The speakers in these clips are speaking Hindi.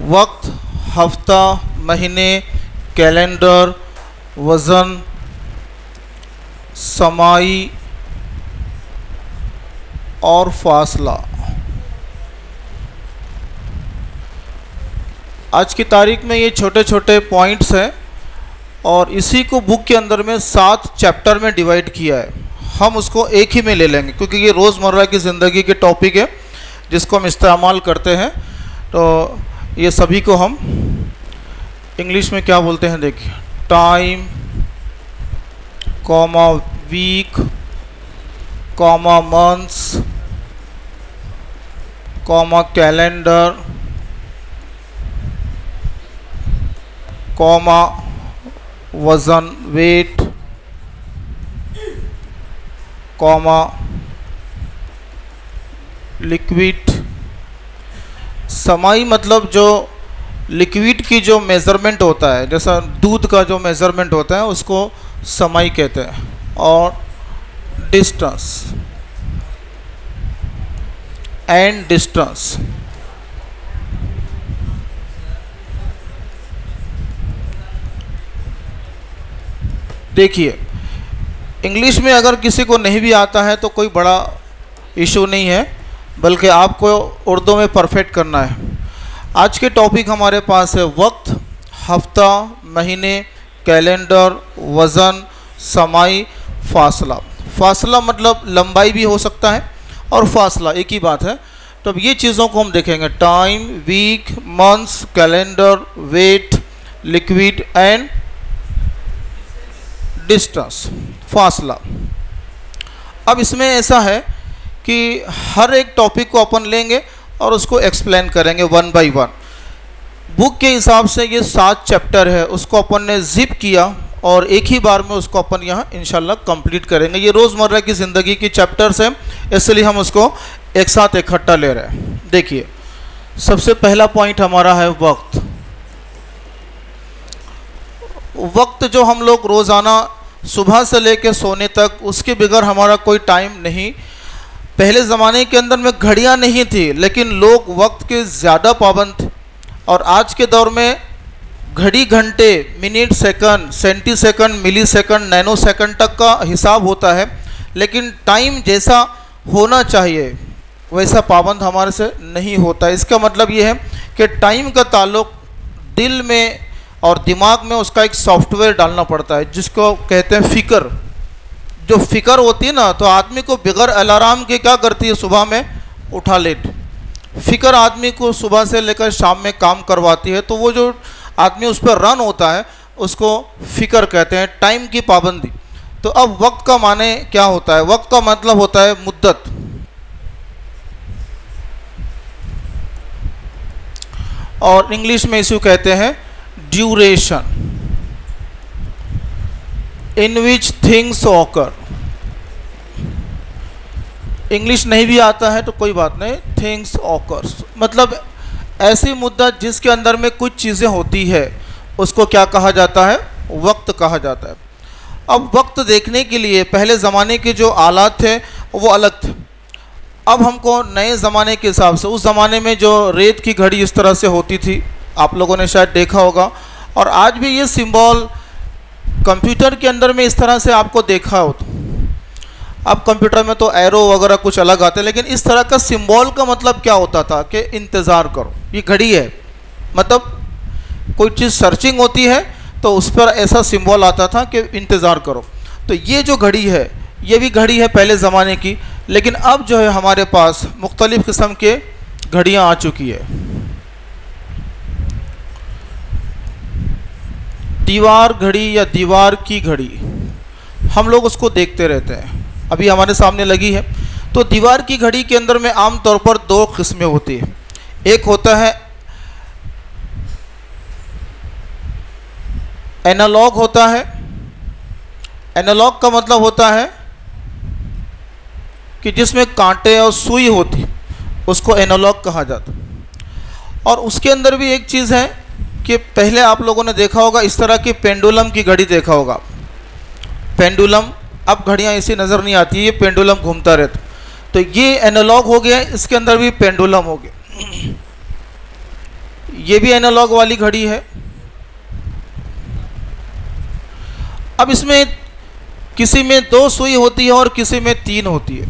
वक्त, हफ्ता, महीने, कैलेंडर, वज़न, समाई और फासला। आज की तारीख में ये छोटे छोटे पॉइंट्स हैं और इसी को बुक के अंदर में 7 चैप्टर में डिवाइड किया है। हम उसको एक ही में ले लेंगे क्योंकि ये रोज़मर्रा की ज़िंदगी के टॉपिक है जिसको हम इस्तेमाल करते हैं। तो ये सभी को हम इंग्लिश में क्या बोलते हैं देखिए, time, comma week, comma months, comma calendar, comma वज़न वेट, कॉमा लिक्विड। समाई मतलब जो लिक्विड की जो मेज़रमेंट होता है, जैसा दूध का जो मेज़रमेंट होता है उसको समाई कहते हैं। और डिस्टेंस एंड डिस्टेंस, देखिए इंग्लिश में अगर किसी को नहीं भी आता है तो कोई बड़ा इशू नहीं है, बल्कि आपको उर्दू में परफेक्ट करना है। आज के टॉपिक हमारे पास है वक्त, हफ्ता, महीने, कैलेंडर, वज़न, समाई, फासला। फासला मतलब लंबाई भी हो सकता है और फासला एक ही बात है। तो अब ये चीज़ों को हम देखेंगे, time, week, months, calendar, weight, liquid and distance, फासला। अब इसमें ऐसा है कि हर एक टॉपिक को अपन लेंगे और उसको एक्सप्लेन करेंगे वन बाय वन। बुक के हिसाब से ये 7 चैप्टर है, उसको अपन ने जिप किया और एक ही बार में उसको अपन यहाँ इंशाल्लाह कंप्लीट करेंगे। ये रोज़मर्रा की ज़िंदगी की चैप्टर्स हैं, इसलिए हम उसको एक साथ इकट्ठा ले रहे हैं। देखिए सबसे पहला पॉइंट हमारा है वक्त। वक्त जो हम लोग रोज़ाना सुबह से लेकर सोने तक, उसके बगैर हमारा कोई टाइम नहीं। पहले ज़माने के अंदर में घड़ियाँ नहीं थी, लेकिन लोग वक्त के ज़्यादा पाबंद थे। और आज के दौर में घड़ी, घंटे, मिनट, सेकंड, सेंटी सेकंड, मिली सेकंड, नैनो सेकंड तक का हिसाब होता है, लेकिन टाइम जैसा होना चाहिए वैसा पाबंद हमारे से नहीं होता। इसका मतलब ये है कि टाइम का ताल्लुक दिल में और दिमाग में उसका एक सॉफ्टवेयर डालना पड़ता है जिसको कहते हैं फ़िक्र। जो फ़िक्र होती है ना, तो आदमी को बगैर अलार्म के क्या करती है, सुबह में उठा लेती। फ़िक्र आदमी को सुबह से लेकर शाम में काम करवाती है। तो वो जो आदमी उस पर रन होता है उसको फ़िक्र कहते हैं, टाइम की पाबंदी। तो अब वक्त का माने क्या होता है? वक्त का मतलब होता है मुद्दत। और इंग्लिश में इसको कहते हैं duration in which things occur. English नहीं भी आता है तो कोई बात नहीं, थिंग्स ऑकर्स मतलब ऐसी मुद्दत जिसके अंदर में कुछ चीज़ें होती है, उसको क्या कहा जाता है? वक्त कहा जाता है। अब वक्त देखने के लिए पहले ज़माने के जो आलात थे वो अलग थे। अब हमको नए ज़माने के हिसाब से, उस ज़माने में जो रेत की घड़ी इस तरह से होती थी, आप लोगों ने शायद देखा होगा, और आज भी ये सिंबल कंप्यूटर के अंदर में इस तरह से आपको देखा हो। तो अब कंप्यूटर में तो एरो वगैरह कुछ अलग आते हैं, लेकिन इस तरह का सिंबल का मतलब क्या होता था कि इंतज़ार करो, ये घड़ी है। मतलब कोई चीज़ सर्चिंग होती है तो उस पर ऐसा सिंबल आता था कि इंतज़ार करो। तो ये जो घड़ी है ये भी घड़ी है पहले ज़माने की, लेकिन अब जो है हमारे पास मुख्तलिफ़ किस्म के घड़ियाँ आ चुकी है। दीवार घड़ी या दीवार की घड़ी, हम लोग उसको देखते रहते हैं, अभी हमारे सामने लगी है। तो दीवार की घड़ी के अंदर में आमतौर पर 2 किस्में होती है। एक होता है एनालॉग होता है। एनालॉग का मतलब होता है कि जिसमें कांटे और सुई होती, उसको एनालॉग कहा जाता है। और उसके अंदर भी एक चीज़ है कि पहले आप लोगों ने देखा होगा इस तरह की पेंडुलम की घड़ी देखा होगा। पेंडुलम, अब घड़ियाँ ऐसी नज़र नहीं आती है, ये पेंडुलम घूमता रहता। तो ये एनालॉग हो गया, इसके अंदर भी पेंडुलम हो गया। ये भी एनालॉग वाली घड़ी है। अब इसमें किसी में 2 सुई होती है और किसी में 3 होती है,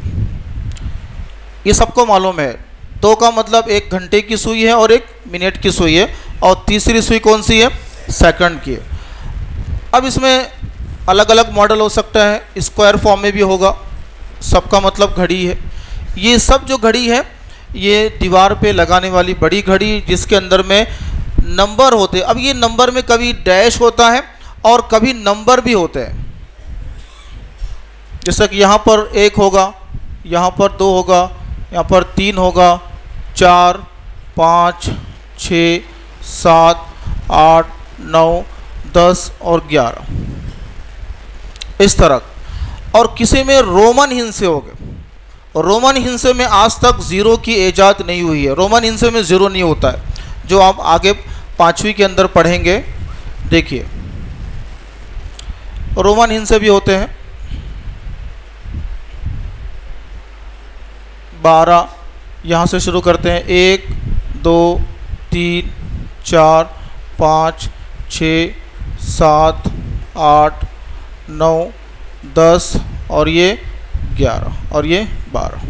ये सबको मालूम है। 2 का मतलब 1 घंटे की सुई है और 1 मिनट की सुई है, और तीसरी सुई कौन सी है? सेकंड की है। अब इसमें अलग अलग मॉडल हो सकता है, स्क्वायर फॉर्म में भी होगा, सबका मतलब घड़ी है। ये सब जो घड़ी है ये दीवार पे लगाने वाली बड़ी घड़ी, जिसके अंदर में नंबर होते हैं। अब ये नंबर में कभी डैश होता है और कभी नंबर भी होते हैं। जैसा कि यहाँ पर 1 होगा, यहाँ पर 2 होगा, यहाँ पर 3 होगा, 4, 5, 6, 7, 8, 9, 10 और 11 इस तरह। और किसी में रोमन हिंसे हो गए। रोमन हिंसे में आज तक 0 की इजाद नहीं हुई है। रोमन हिंसे में 0 नहीं होता है, जो आप आगे 5वीं के अंदर पढ़ेंगे। देखिए, रोमन हिंसे भी होते हैं। 12 यहाँ से शुरू करते हैं, 1, 2, 3, 4, 5, 6, 7, 8, 9, 10 और ये 11 और ये 12।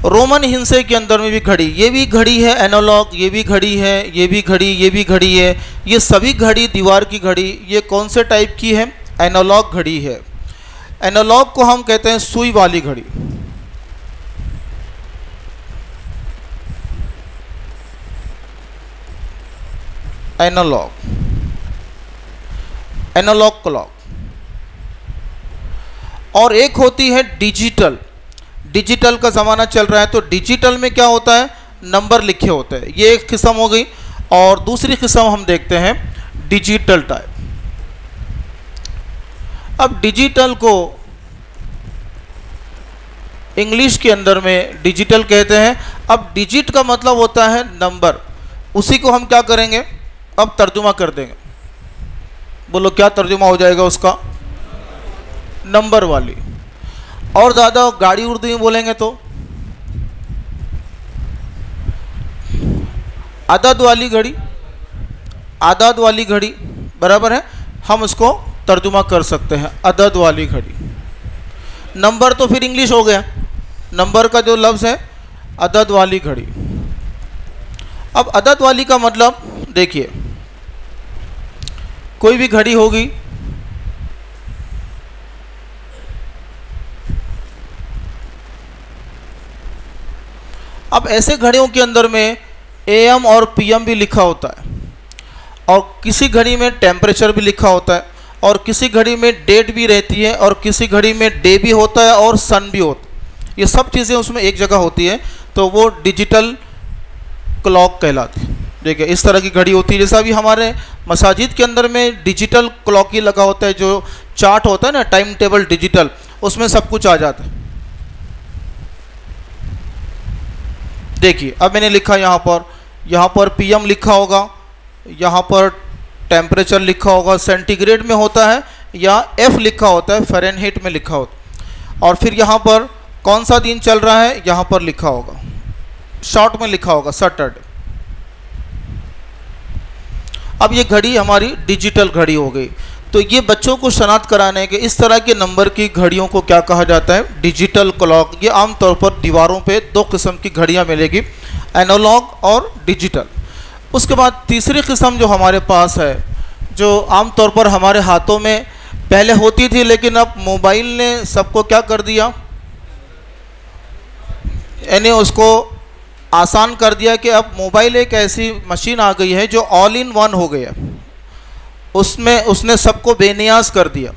रोमन हिंसे के अंदर में भी घड़ी, ये भी घड़ी है एनालॉग, ये भी घड़ी है, ये भी घड़ी, ये भी घड़ी है। ये सभी घड़ी, दीवार की घड़ी, ये कौन से टाइप की है? एनालॉग घड़ी है। एनालॉग को हम कहते हैं सुई वाली घड़ी। Analogue, analogue clock. और एक होती है डिजिटल। डिजिटल का ज़माना चल रहा है, तो डिजिटल में क्या होता है? नंबर लिखे होते हैं। ये एक किस्म हो गई। और दूसरी किस्म हम देखते हैं डिजिटल टाइप। अब डिजिटल को इंग्लिश के अंदर में डिजिटल कहते हैं। अब डिजिट का मतलब होता है नंबर, उसी को हम क्या करेंगे? अब तर्जुमा कर देंगे। बोलो क्या तर्जुमा हो जाएगा उसका? नंबर वाली। और ज़्यादा गाड़ी उर्दू में बोलेंगे तो आदद वाली घड़ी। आदद वाली घड़ी बराबर है, हम उसको तर्जुमा कर सकते हैं अदद वाली घड़ी। नंबर तो फिर इंग्लिश हो गया, नंबर का जो लफ्ज़ है अदद वाली घड़ी। अब अदद वाली का मतलब देखिए, कोई भी घड़ी होगी, अब ऐसे घड़ियों के अंदर में AM और PM भी लिखा होता है, और किसी घड़ी में टेम्परेचर भी लिखा होता है, और किसी घड़ी में डेट भी रहती है, और किसी घड़ी में डे भी होता है और सन भी होता है। ये सब चीज़ें उसमें एक जगह होती है, तो वो डिजिटल क्लॉक कहलाती है। देखिए इस तरह की घड़ी होती है। जैसा भी हमारे मसाजिद के अंदर में डिजिटल क्लॉक ही लगा होता है, जो चार्ट होता है ना, टाइम टेबल डिजिटल, उसमें सब कुछ आ जाता है। देखिए अब मैंने लिखा यहाँ पर PM लिखा होगा, यहाँ पर टेम्परेचर लिखा होगा, सेंटीग्रेड में होता है, या F लिखा होता है, फ़ारेनहाइट में लिखा होता है। और फिर यहाँ पर कौन सा दिन चल रहा है यहाँ पर लिखा होगा, शॉर्ट में लिखा होगा सैटरडे। अब ये घड़ी हमारी डिजिटल घड़ी हो गई। तो ये बच्चों को शनाख्त कराने के इस तरह के नंबर की घड़ियों को क्या कहा जाता है? Digital clock. ये आमतौर पर दीवारों पे 2 किस्म की घड़ियाँ मिलेगी, एनालॉग और डिजिटल। उसके बाद तीसरी किस्म जो हमारे पास है, जो आमतौर पर हमारे हाथों में पहले होती थी, लेकिन अब मोबाइल ने सबको क्या कर दिया, यानी उसको आसान कर दिया कि अब मोबाइल एक ऐसी मशीन आ गई है जो ऑल इन वन हो गया। उसमें उसने सबको बेनियाज कर दिया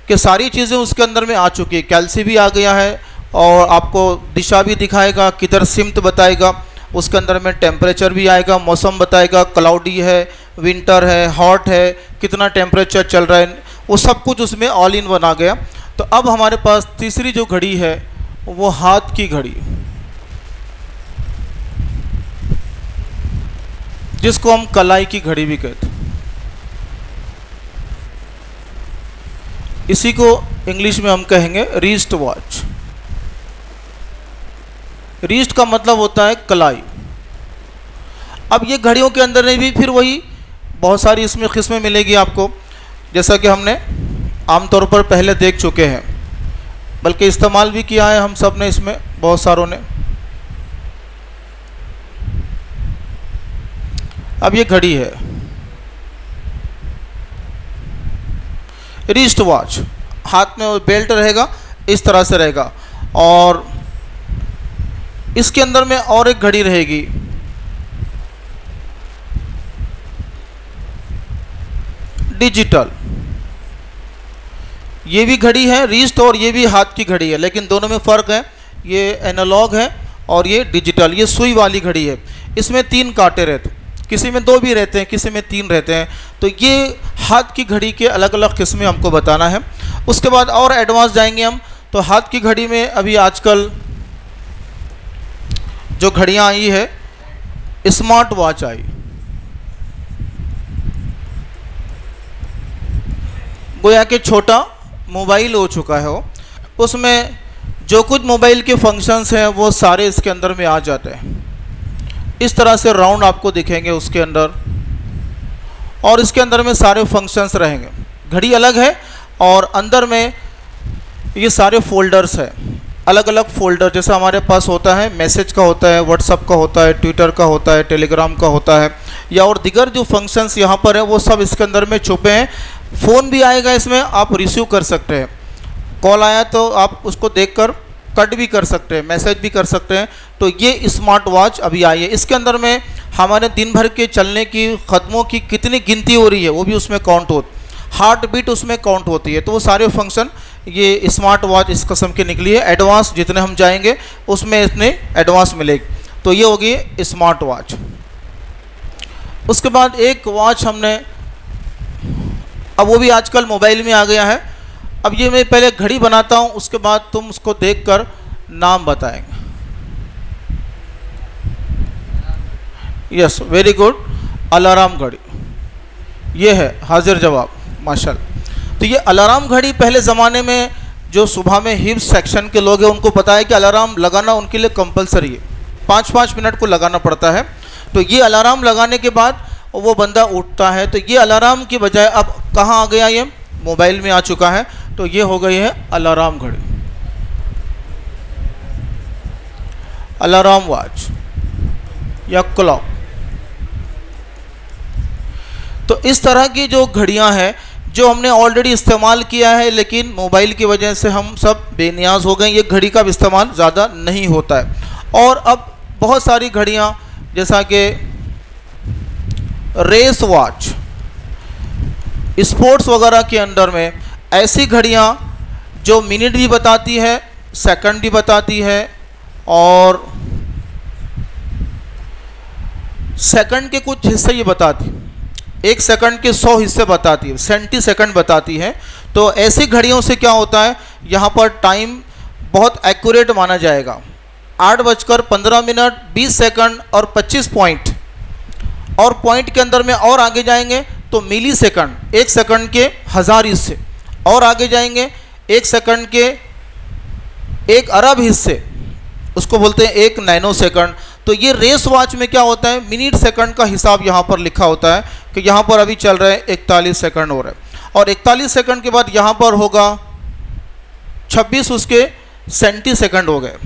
कि सारी चीज़ें उसके अंदर में आ चुकी है। कैल्सी भी आ गया है, और आपको दिशा भी दिखाएगा, किधर सिमत बताएगा, उसके अंदर में टेम्परेचर भी आएगा, मौसम बताएगा, क्लाउडी है, विंटर है, हॉट है, कितना टेम्परेचर चल रहा है, वो सब कुछ उसमें ऑल इन वन आ गया। तो अब हमारे पास तीसरी जो घड़ी है वो हाथ की घड़ी। जिसको हम कलाई की घड़ी भी कहते हैं। इसी को इंग्लिश में हम कहेंगे रिस्ट वॉच। रिस्ट का मतलब होता है कलाई। अब ये घड़ियों के अंदर में भी फिर वही बहुत सारी इसमें किस्में मिलेगी आपको, जैसा कि हमने आमतौर पर पहले देख चुके हैं, बल्कि इस्तेमाल भी किया है हम सब ने इसमें, बहुत सारों ने। अब ये घड़ी है रिस्ट वॉच, हाथ में वो बेल्ट रहेगा, इस तरह से रहेगा, और इसके अंदर में और एक घड़ी रहेगी, डिजिटल। ये भी घड़ी है रिस्ट और ये भी हाथ की घड़ी है, लेकिन दोनों में फ़र्क है, ये एनालॉग है और ये डिजिटल। ये सुई वाली घड़ी है, इसमें 3 कांटे रहते, किसी में 2 भी रहते हैं, किसी में 3 रहते हैं। तो ये हाथ की घड़ी के अलग अलग किस्में हमको बताना है। उसके बाद और एडवांस जाएंगे हम, तो हाथ की घड़ी में अभी आजकल जो घड़ियाँ आई है, स्मार्ट वॉच आई। गोया के छोटा मोबाइल हो चुका है वो, उसमें जो कुछ मोबाइल के फंक्शंस हैं वो सारे इसके अंदर में आ जाते हैं। इस तरह से राउंड आपको दिखेंगे उसके अंदर, और इसके अंदर में सारे फंक्शंस रहेंगे। घड़ी अलग है और अंदर में ये सारे फोल्डर्स हैं, अलग अलग फोल्डर, जैसा हमारे पास होता है मैसेज का होता है, व्हाट्सअप का होता है, ट्विटर का होता है, टेलीग्राम का होता है, या और दिगर जो फंक्शंस यहाँ पर है वो सब इसके अंदर में छुपे हैं। फ़ोन भी आएगा इसमें, आप रिसीव कर सकते हैं, कॉल आया तो आप उसको देखकर कट भी कर सकते हैं, मैसेज भी कर सकते हैं। तो ये स्मार्ट वॉच अभी आई है, इसके अंदर में हमारे दिन भर के चलने की क़दमों की कितनी गिनती हो रही है वो भी उसमें काउंट होती, हार्ट बीट उसमें काउंट होती है। तो वो सारे फंक्शन ये स्मार्ट वॉच इस किस्म की निकली है। एडवांस जितने हम जाएंगे उसमें इतने एडवांस मिलेगी। तो ये होगी स्मार्ट वॉच। उसके बाद एक वॉच हमने, अब वो भी आजकल मोबाइल में आ गया है। अब ये मैं पहले घड़ी बनाता हूँ, उसके बाद तुम उसको देखकर नाम बताएंगे। यस, वेरी गुड, अलार्म घड़ी। ये है हाजिर जवाब, माशाल्लाह। तो ये अलार्म घड़ी पहले ज़माने में जो सुबह में हिफ्ज़ सेक्शन के लोग हैं उनको पता है कि अलार्म लगाना उनके लिए कंपलसरी है, 5-5 मिनट को लगाना पड़ता है। तो ये अलार्म लगाने के बाद वो बंदा उठता है। तो ये अलार्म की बजाय अब कहाँ आ गया, ये मोबाइल में आ चुका है। तो ये हो गई है अलार्म घड़ी, अलार्म वॉच या क्लॉक। तो इस तरह की जो घड़ियां हैं जो हमने ऑलरेडी इस्तेमाल किया है, लेकिन मोबाइल की वजह से हम सब बेनियाज हो गए, ये घड़ी का इस्तेमाल ज़्यादा नहीं होता है। और अब बहुत सारी घड़ियां, जैसा कि रेस वॉच, स्पोर्ट्स वगैरह के अंदर में ऐसी घड़ियां जो मिनट भी बताती है, सेकंड भी बताती है, और सेकंड के कुछ हिस्से ये बताती, 1 सेकंड के 100 हिस्से बताती है, सेंटी सेकंड बताती है। तो ऐसी घड़ियों से क्या होता है, यहाँ पर टाइम बहुत एक्यूरेट माना जाएगा। 8:15 20 सेकंड और 25 पॉइंट, और पॉइंट के अंदर में और आगे जाएंगे तो मिली सेकंड, 1 सेकंड के 1000 हिस्से, और आगे जाएंगे 1 सेकंड के 1 अरब हिस्से, उसको बोलते हैं 1 नैनो सेकंड। तो ये रेस वॉच में क्या होता है, मिनट सेकंड का हिसाब यहाँ पर लिखा होता है कि यहाँ पर अभी चल रहा है 41 सेकंड हो रहा है, और 41 सेकंड के बाद यहाँ पर होगा 26 उसके सेंटी सेकंड हो गए।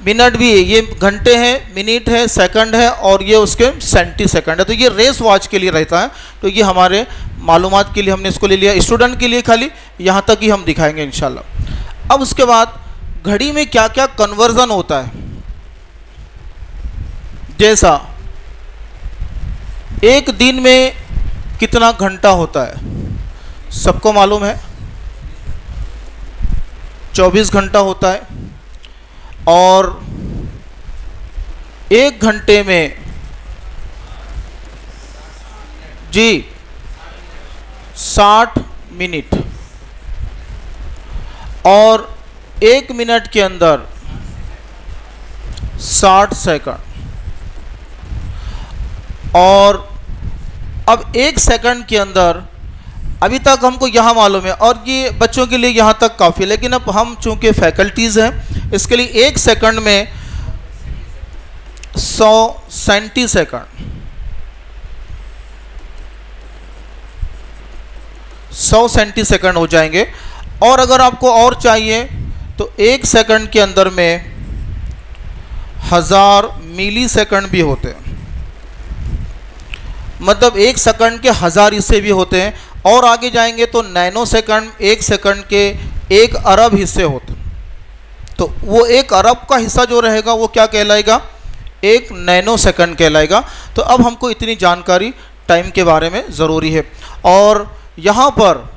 मिनट भी, ये घंटे हैं, मिनट है, सेकंड है, और ये उसके सेंटी सेकंड है। तो ये रेस वॉच के लिए रहता है। तो ये हमारे मालूमात के लिए हमने इसको ले लिया, स्टूडेंट के लिए खाली, यहाँ तक ही हम दिखाएंगे इंशाल्लाह। अब उसके बाद घड़ी में क्या क्या कन्वर्जन होता है, जैसा एक दिन में कितना घंटा होता है, सबको मालूम है 24 घंटा होता है, और 1 घंटे में जी 60 मिनट, और 1 मिनट के अंदर 60 सेकंड। और अब 1 सेकंड के अंदर, अभी तक हमको यहाँ मालूम है और ये बच्चों के लिए यहाँ तक काफ़ी है, लेकिन अब हम चूँकि फैकल्टीज़ हैं इसके लिए 1 सेकंड में 100 सेंटीसेकंड, 100 सेंटीसेकंड हो जाएंगे। और अगर आपको और चाहिए तो 1 सेकंड के अंदर में 1000 मिली सेकंड भी होते हैं, मतलब 1 सेकंड के 1000 हिस्से भी होते हैं। और आगे जाएंगे तो नैनो सेकंड 1 सेकंड के 1 अरब हिस्से होते हैं। तो वो 1 अरब का हिस्सा जो रहेगा वो क्या कहलाएगा, 1 नैनो सेकंड कहलाएगा। तो अब हमको इतनी जानकारी टाइम के बारे में ज़रूरी है। और यहाँ पर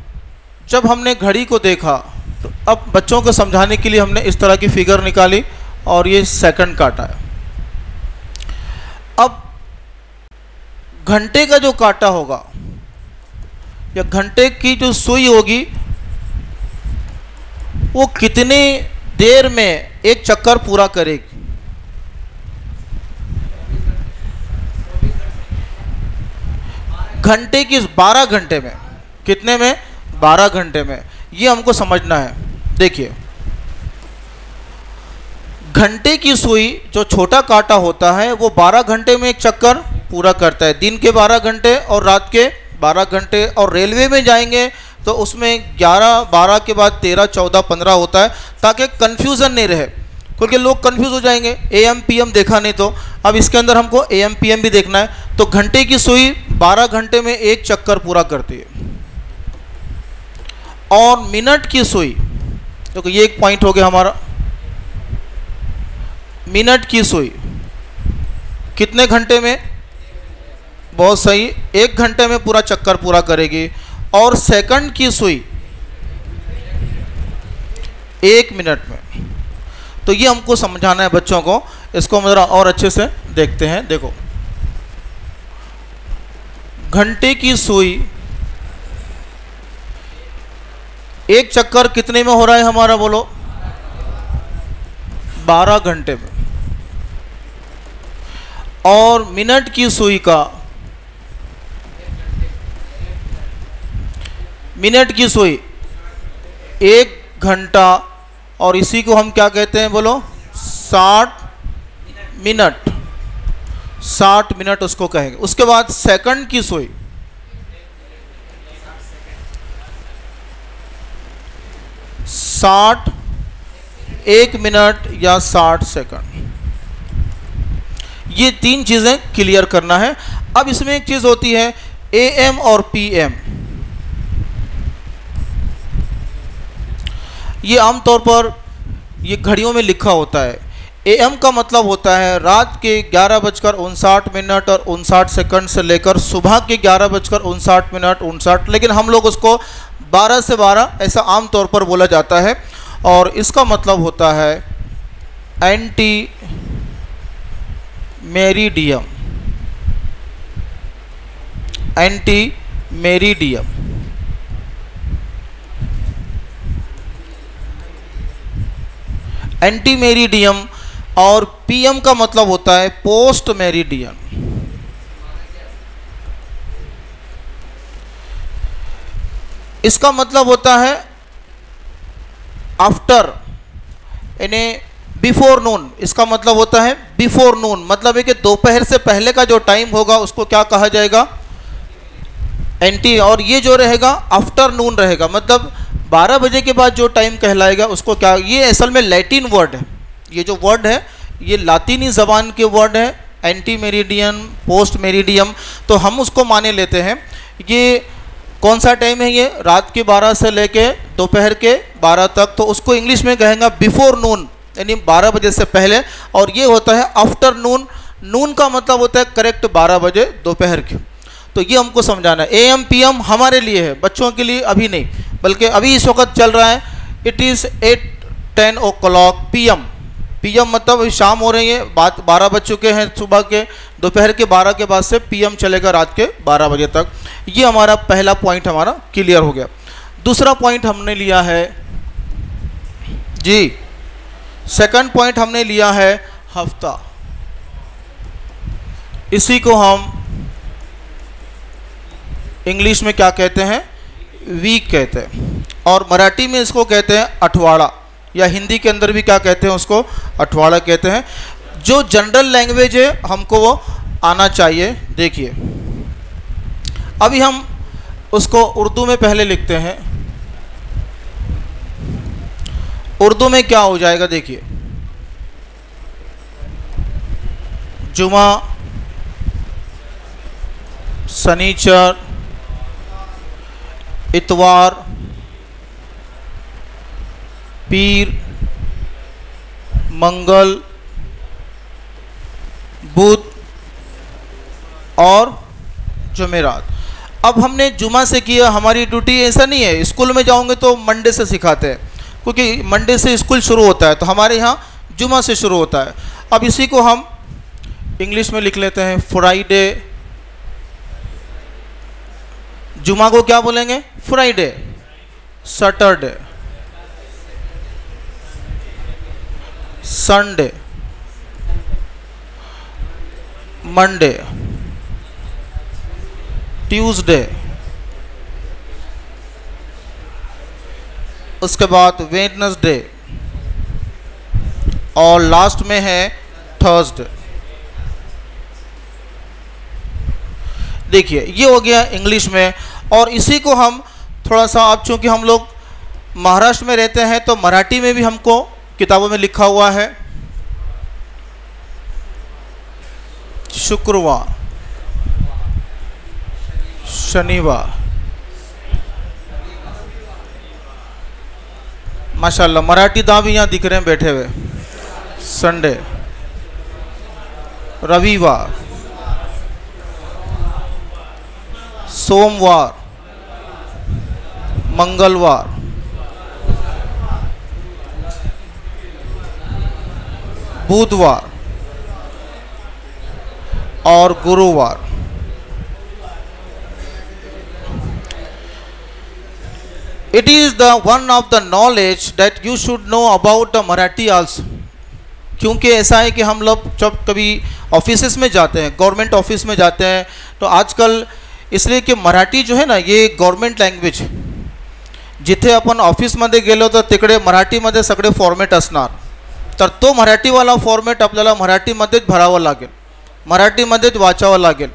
जब हमने घड़ी को देखा तो अब बच्चों को समझाने के लिए हमने इस तरह की फिगर निकाली और ये सेकंड काटा है। अब घंटे का जो काटा होगा या घंटे की जो सुई होगी वो कितनी देर में एक चक्कर पूरा करेगी। घंटे की 12 घंटे में, कितने में, 12 घंटे में। ये हमको समझना है। देखिए घंटे की सुई जो छोटा कांटा होता है वो 12 घंटे में एक चक्कर पूरा करता है, दिन के 12 घंटे और रात के 12 घंटे। और रेलवे में जाएंगे तो उसमें 11, 12 के बाद 13, 14, 15 होता है, ताकि कन्फ्यूज़न नहीं रहे, क्योंकि लोग कन्फ्यूज़ हो जाएंगे। AM PM देखा नहीं तो अब इसके अंदर हमको AM PM भी देखना है। तो घंटे की सुई 12 घंटे में एक चक्कर पूरा करती है। और मिनट की सुई, तो ये एक पॉइंट हो गया हमारा। मिनट की सुई कितने घंटे में, बहुत सही, 1 घंटे में पूरा चक्कर पूरा करेगी। और सेकंड की सुई 1 मिनट में। तो ये हमको समझाना है बच्चों को। इसको हम जरा और अच्छे से देखते हैं। देखो घंटे की सुई एक चक्कर कितने में हो रहा है हमारा, बोलो, 12 घंटे में। और मिनट की सुई का, मिनट की सुई 1 घंटा, और इसी को हम क्या कहते हैं, बोलो, 60 मिनट, 60 मिनट उसको कहेंगे। उसके बाद सेकंड की सुई 60, 1 मिनट या 60 सेकंड। ये 3 चीज़ें क्लियर करना है। अब इसमें एक चीज़ होती है AM और PM। ये आमतौर पर ये घड़ियों में लिखा होता है। AM का मतलब होता है रात के 11:59 और 59 सेकंड से लेकर सुबह के 11:59 लेकिन हम लोग उसको 12 से 12 ऐसा आमतौर पर बोला जाता है। और इसका मतलब होता है anti meridiem, anti meridiem. Anti meridiem. और PM का मतलब होता है पोस्ट मेरिडियन। इसका मतलब होता है आफ्टर, यानी बिफोर नून। इसका मतलब होता है बिफोर नून, मतलब है कि दोपहर से पहले का जो टाइम होगा उसको क्या कहा जाएगा, एंटी। और ये जो रहेगा आफ्टरनून रहेगा, मतलब 12 बजे के बाद जो टाइम कहलाएगा उसको क्या, ये असल में लैटिन वर्ड है। ये जो वर्ड है ये लातीनी ज़बान के वर्ड है, एंटी मेरिडियन, पोस्ट मेरिडियम। तो हम उसको माने लेते हैं। ये कौन सा टाइम है, ये रात के 12 से लेके दोपहर के 12 तक। तो उसको इंग्लिश में कहेंगे बिफोर नून, यानी 12 बजे से पहले। और ये होता है आफ्टरनून। नून का मतलब होता है करेक्ट 12 बजे दोपहर के। तो ये हमको समझाना है। AM PM हमारे लिए है, बच्चों के लिए अभी नहीं, बल्कि अभी इस वक्त चल रहा है। It is 8-10 o'clock PM। PM मतलब शाम हो रही है, बात 12 बज चुके हैं सुबह के, दोपहर के 12 के बाद से PM चलेगा रात के 12 बजे तक। ये हमारा पहला पॉइंट हमारा क्लियर हो गया। दूसरा पॉइंट हमने लिया है जी, सेकंड पॉइंट हमने लिया है हफ्ता। इसी को हम इंग्लिश में क्या कहते हैं, वीक कहते हैं, और मराठी में इसको कहते हैं अठवाड़ा, या हिंदी के अंदर भी क्या कहते हैं, उसको अठवाड़ा कहते हैं। जो जनरल लैंग्वेज है हमको वो आना चाहिए। देखिए अभी हम उसको उर्दू में पहले लिखते हैं। उर्दू में क्या हो जाएगा, देखिए जुमा, शनिचर, इतवार, पीर, मंगल, बुध और जुमेरात। अब हमने जुमा से किया, हमारी ड्यूटी ऐसा नहीं है, स्कूल में जाओगे तो मंडे से सिखाते हैं, क्योंकि मंडे से स्कूल शुरू होता है, तो हमारे यहाँ जुमा से शुरू होता है। अब इसी को हम इंग्लिश में लिख लेते हैं फ्राइडे। जुमा को क्या बोलेंगे, Friday. Saturday, Sunday, Monday, Tuesday, उसके बाद वेडनेसडे, और लास्ट में है थर्सडे। देखिए ये हो गया इंग्लिश में। और इसी को हम थोड़ा सा, अब चूंकि हम लोग महाराष्ट्र में रहते हैं तो मराठी में भी हमको किताबों में लिखा हुआ है शुक्रवार, शनिवार, माशाल्लाह मराठी दाम भी यहाँ दिख रहे हैं बैठे हुए, संडे, रविवार, सोमवार, मंगलवार, बुधवार और गुरुवार। It is the one of the knowledge that you should know about the Marathi also। क्योंकि ऐसा है कि हम लोग जब कभी ऑफिसेस में जाते हैं, गवर्नमेंट ऑफिस में जाते हैं, तो आजकल इसलिए कि मराठी जो है ना ये गव्हर्मेंट लँग्वेज, जिथे आपण ऑफिसमध्ये गेलो तर तिकडे मराठीमध्ये सगळे फॉर्मेट असणार, तर तो मराठीवाला फॉर्मेट आपल्याला मराठीमध्येच भरावा लागेल, मराठीमध्येच वाचावा लागेल।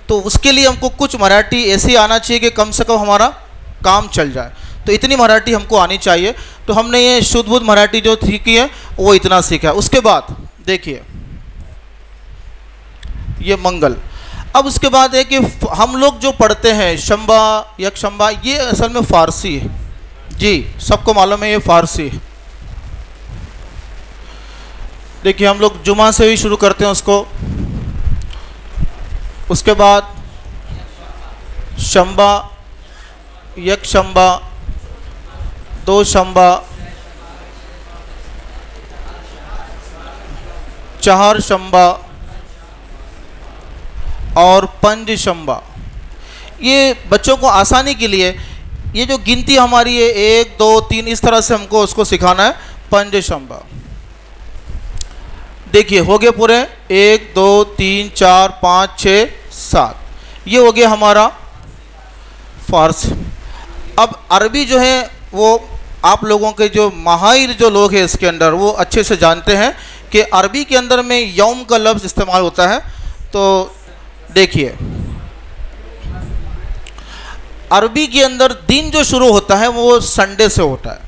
तो उसके लिए हमको कुछ मराठी ऐसी आना चाहिए कि कम से कम हमारा काम चल जाए, तो इतनी मराठी हमको आनी चाहिए। तो हमने ये शुद्ध बुद्ध मराठी जो सीखी है वो इतना सीखा है। उसके बाद देखिए ये मंगल। अब उसके बाद है कि हम लोग जो पढ़ते हैं शंबा, यक्षंबा, ये असल में फ़ारसी है जी, सबको मालूम है ये फ़ारसी है। देखिए हम लोग जुमा से ही शुरू करते हैं उसको, उसके बाद शंबा, यक्षंबा, दो शंबा, चार शंबा और पंज शंबा। ये बच्चों को आसानी के लिए ये जो गिनती हमारी है 1 2 3 इस तरह से हमको उसको सिखाना है। पंज शंबा देखिए हो गए पूरे 1 2 3 4 5 6 7, ये हो गया हमारा फारसी। अब अरबी जो है वो आप लोगों के जो माहिर जो लोग हैं इसके अंदर वो अच्छे से जानते हैं कि अरबी के अंदर में यौम का लफ्ज़ इस्तेमाल होता है। तो देखिए अरबी के अंदर दिन जो शुरू होता है वो संडे से होता है,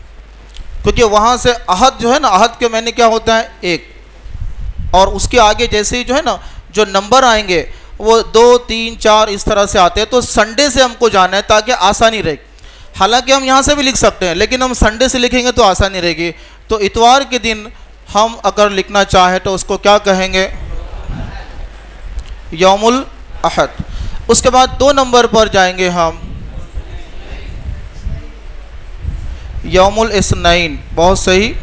क्योंकि वहाँ से अहद जो है ना, अहद के महीने क्या होता है 1, और उसके आगे जैसे ही जो है ना जो नंबर आएंगे वो 2 3 4 इस तरह से आते हैं। तो संडे से हमको जाना है ताकि आसानी रहे। हालांकि हम यहाँ से भी लिख सकते हैं लेकिन हम संडे से लिखेंगे तो आसानी रहेगी। तो इतवार के दिन हम अगर लिखना चाहें तो उसको क्या कहेंगे, यौमुल अहद। उसके बाद 2 नंबर पर जाएंगे हम यौमुल इस्नैन, बहुत सही।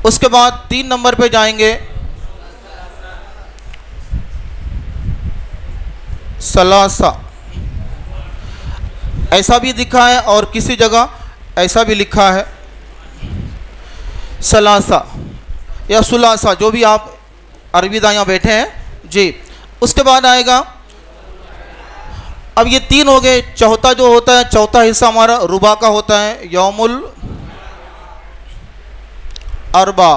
उसके बाद 3 नंबर पे जाएंगे सलासा, ऐसा भी लिखा है और किसी जगह ऐसा भी लिखा है सलासा या सुलासा, जो भी आप अरबी दायां बैठे हैं जी। उसके बाद आएगा अब ये 3 हो गए। चौथा जो होता है, चौथा हिस्सा हमारा रुबा का होता है, यौमुल अरबा।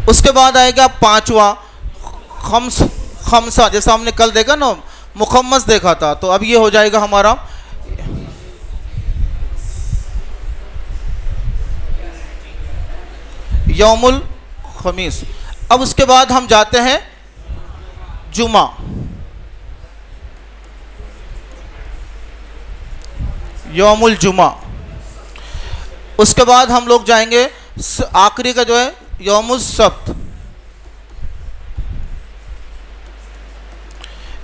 उसके बाद आएगा 5वां खमसा, जैसा हमने कल देखा ना, मुखम्मस देखा था, तो अब ये हो जाएगा हमारा यौमुल खमीस। अब उसके बाद हम जाते हैं जुमा। यौमुल जुमा। उसके बाद हम लोग जाएंगे आखिरी का जो है यौमुल सब्त।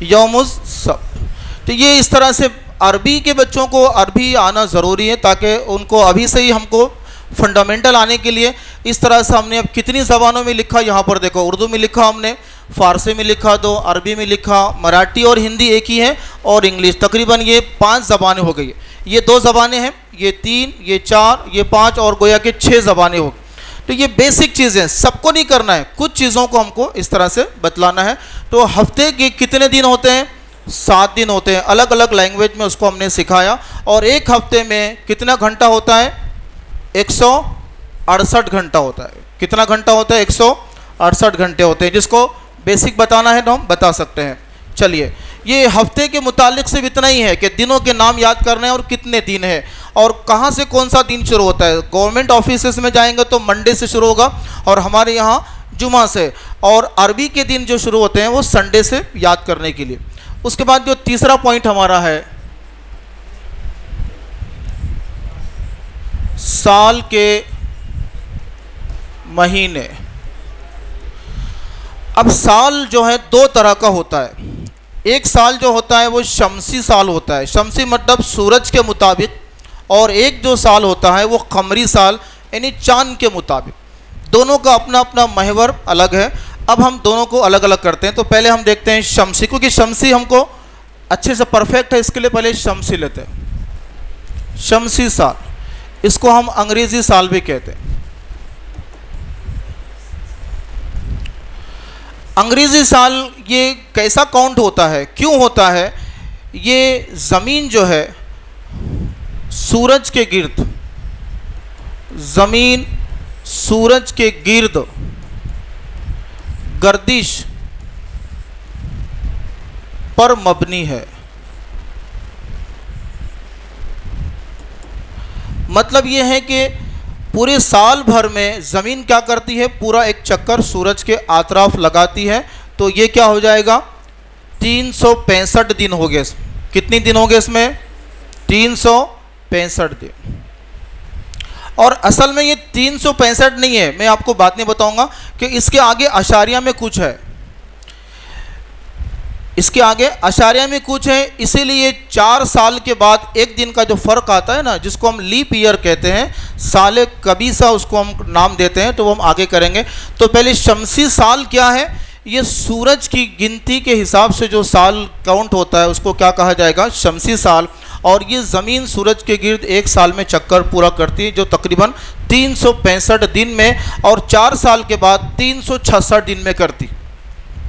यौमुल सब्त। तो ये इस तरह से अरबी के बच्चों को अरबी आना ज़रूरी है, ताकि उनको अभी से ही हमको फंडामेंटल आने के लिए इस तरह से हमने अब कितनी ज़बानों में लिखा, यहाँ पर देखो उर्दू में लिखा, हमने फ़ारसी में लिखा, 2 अरबी में लिखा, मराठी और हिंदी एक ही है, और इंग्लिश। तकरीबन ये 5 ज़बानें हो गई। ये 2 ज़बानें हैं, ये 3, ये 4, ये 5 और गोया के 6 ज़बानें हो गई। तो ये बेसिक चीज़ें, सबको नहीं करना है, कुछ चीज़ों को हमको इस तरह से बतलाना है। तो हफ्ते के कितने दिन होते हैं? 7 दिन होते हैं। अलग अलग लैंग्वेज में उसको हमने सिखाया। और एक हफ्ते में कितना घंटा होता है? 168 घंटा होता है। कितना घंटा होता है? 168 घंटे होते हैं। जिसको बेसिक बताना है तो हम बता सकते हैं। चलिए, ये हफ्ते के मुतालिक सिर्फ इतना ही है कि दिनों के नाम याद करने हैं और कितने दिन है और कहाँ से कौन सा दिन शुरू होता है। गवर्नमेंट ऑफिसेस में जाएंगे तो मंडे से शुरू होगा और हमारे यहाँ जुमा से, और अरबी के दिन जो शुरू होते हैं वो संडे से याद करने के लिए। उसके बाद जो तीसरा पॉइंट हमारा है, साल के महीने। अब साल जो है 2 तरह का होता है। एक साल जो होता है वो शमसी साल होता है, शमसी मतलब सूरज के मुताबिक, और एक जो साल होता है वो कमरी साल यानी चांद के मुताबिक। दोनों का अपना अपना महवर अलग है। अब हम दोनों को अलग अलग करते हैं। तो पहले हम देखते हैं शमसी, क्योंकि शमसी हमको अच्छे से परफेक्ट है, इसके लिए पहले शमसी लेते हैं। शमसी साल, इसको हम अंग्रेजी साल भी कहते हैं। अंग्रेजी साल ये कैसा काउंट होता है, क्यों होता है? ये ज़मीन जो है सूरज के गिर्द, ज़मीन सूरज के गिर्द गर्दिश पर मबनी है। मतलब ये है कि पूरे साल भर में ज़मीन क्या करती है? पूरा एक चक्कर सूरज के आतराफ लगाती है। तो ये क्या हो जाएगा? 365 दिन हो गए। कितनी दिन हो गए इसमें? 365 दिन। और असल में ये 365 नहीं है, मैं आपको बात नहीं बताऊंगा कि इसके आगे अशारिया में कुछ है। इसके आगे अशारिया में कुछ है, इसीलिए 4 साल के बाद एक दिन का जो फ़र्क आता है ना, जिसको हम लीप ईयर कहते हैं, साले कबीसा उसको हम नाम देते हैं, तो वो हम आगे करेंगे। तो पहले शमसी साल क्या है? ये सूरज की गिनती के हिसाब से जो साल काउंट होता है उसको क्या कहा जाएगा? शमसी साल। और ये ज़मीन सूरज के गिर्द एक साल में चक्कर पूरा करती है, जो तकरीबन 365 दिन में, और 4 साल के बाद 366 दिन में करती,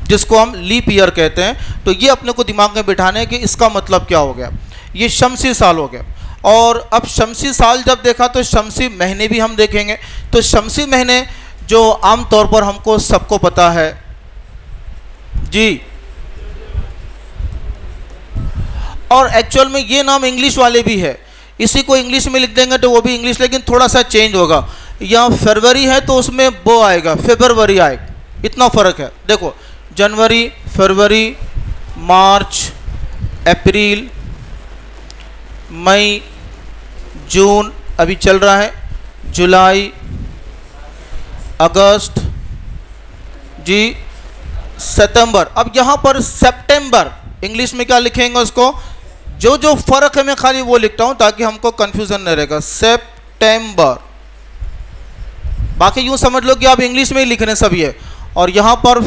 जिसको हम लीप ईयर कहते हैं। तो ये अपने को दिमाग में बिठाने कि इसका मतलब क्या हो गया। ये शमसी साल हो गया। और अब शमसी साल जब देखा तो शमसी महीने भी हम देखेंगे। तो शमसी महीने जो आम तौर पर हमको सबको पता है जी, और एक्चुअल में ये नाम इंग्लिश वाले भी है। इसी को इंग्लिश में लिख देंगे तो वो भी इंग्लिश, लेकिन थोड़ा सा चेंज होगा। यहाँ फरवरी है तो उसमें वो आएगा, फरवरी आएगा, इतना फ़र्क है। देखो, जनवरी, फरवरी, मार्च, अप्रैल, मई, जून अभी चल रहा है, जुलाई, अगस्त जी, सितंबर। अब यहाँ पर सितंबर इंग्लिश में क्या लिखेंगे उसको? जो जो फ़र्क है मैं खाली वो लिखता हूँ ताकि हमको कंफ्यूजन नहीं रहेगा। सितंबर, बाकी यूँ समझ लो कि आप इंग्लिश में ही लिख रहे हैं सभी है। और यहाँ पर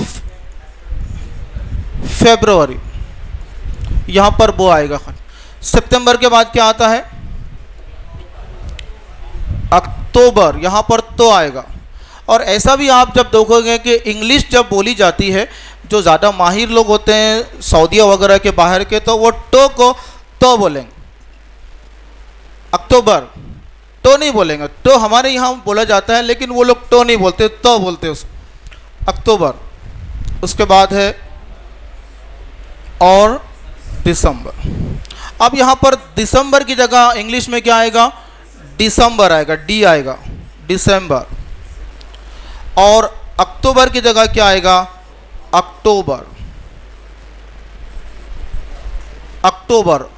फरवरी, यहाँ पर वो आएगा। सितंबर के बाद क्या आता है? अक्टूबर, यहाँ पर तो आएगा। और ऐसा भी आप जब देखोगे कि इंग्लिश जब बोली जाती है, जो ज़्यादा माहिर लोग होते हैं सऊदीया वगैरह के बाहर के, तो वो टो को तो बोलेंगे, अक्टूबर तो नहीं बोलेंगे। तो हमारे यहाँ बोला जाता है, लेकिन वो लोग तो नहीं बोलते, तो बोलते उस अक्टूबर। उसके बाद है और दिसंबर। अब यहाँ पर दिसंबर की जगह इंग्लिश में क्या आएगा, दिसंबर आएगा, डी आएगा, दिसंबर। और अक्टूबर की जगह क्या आएगा, अक्टूबर, अक्टूबर।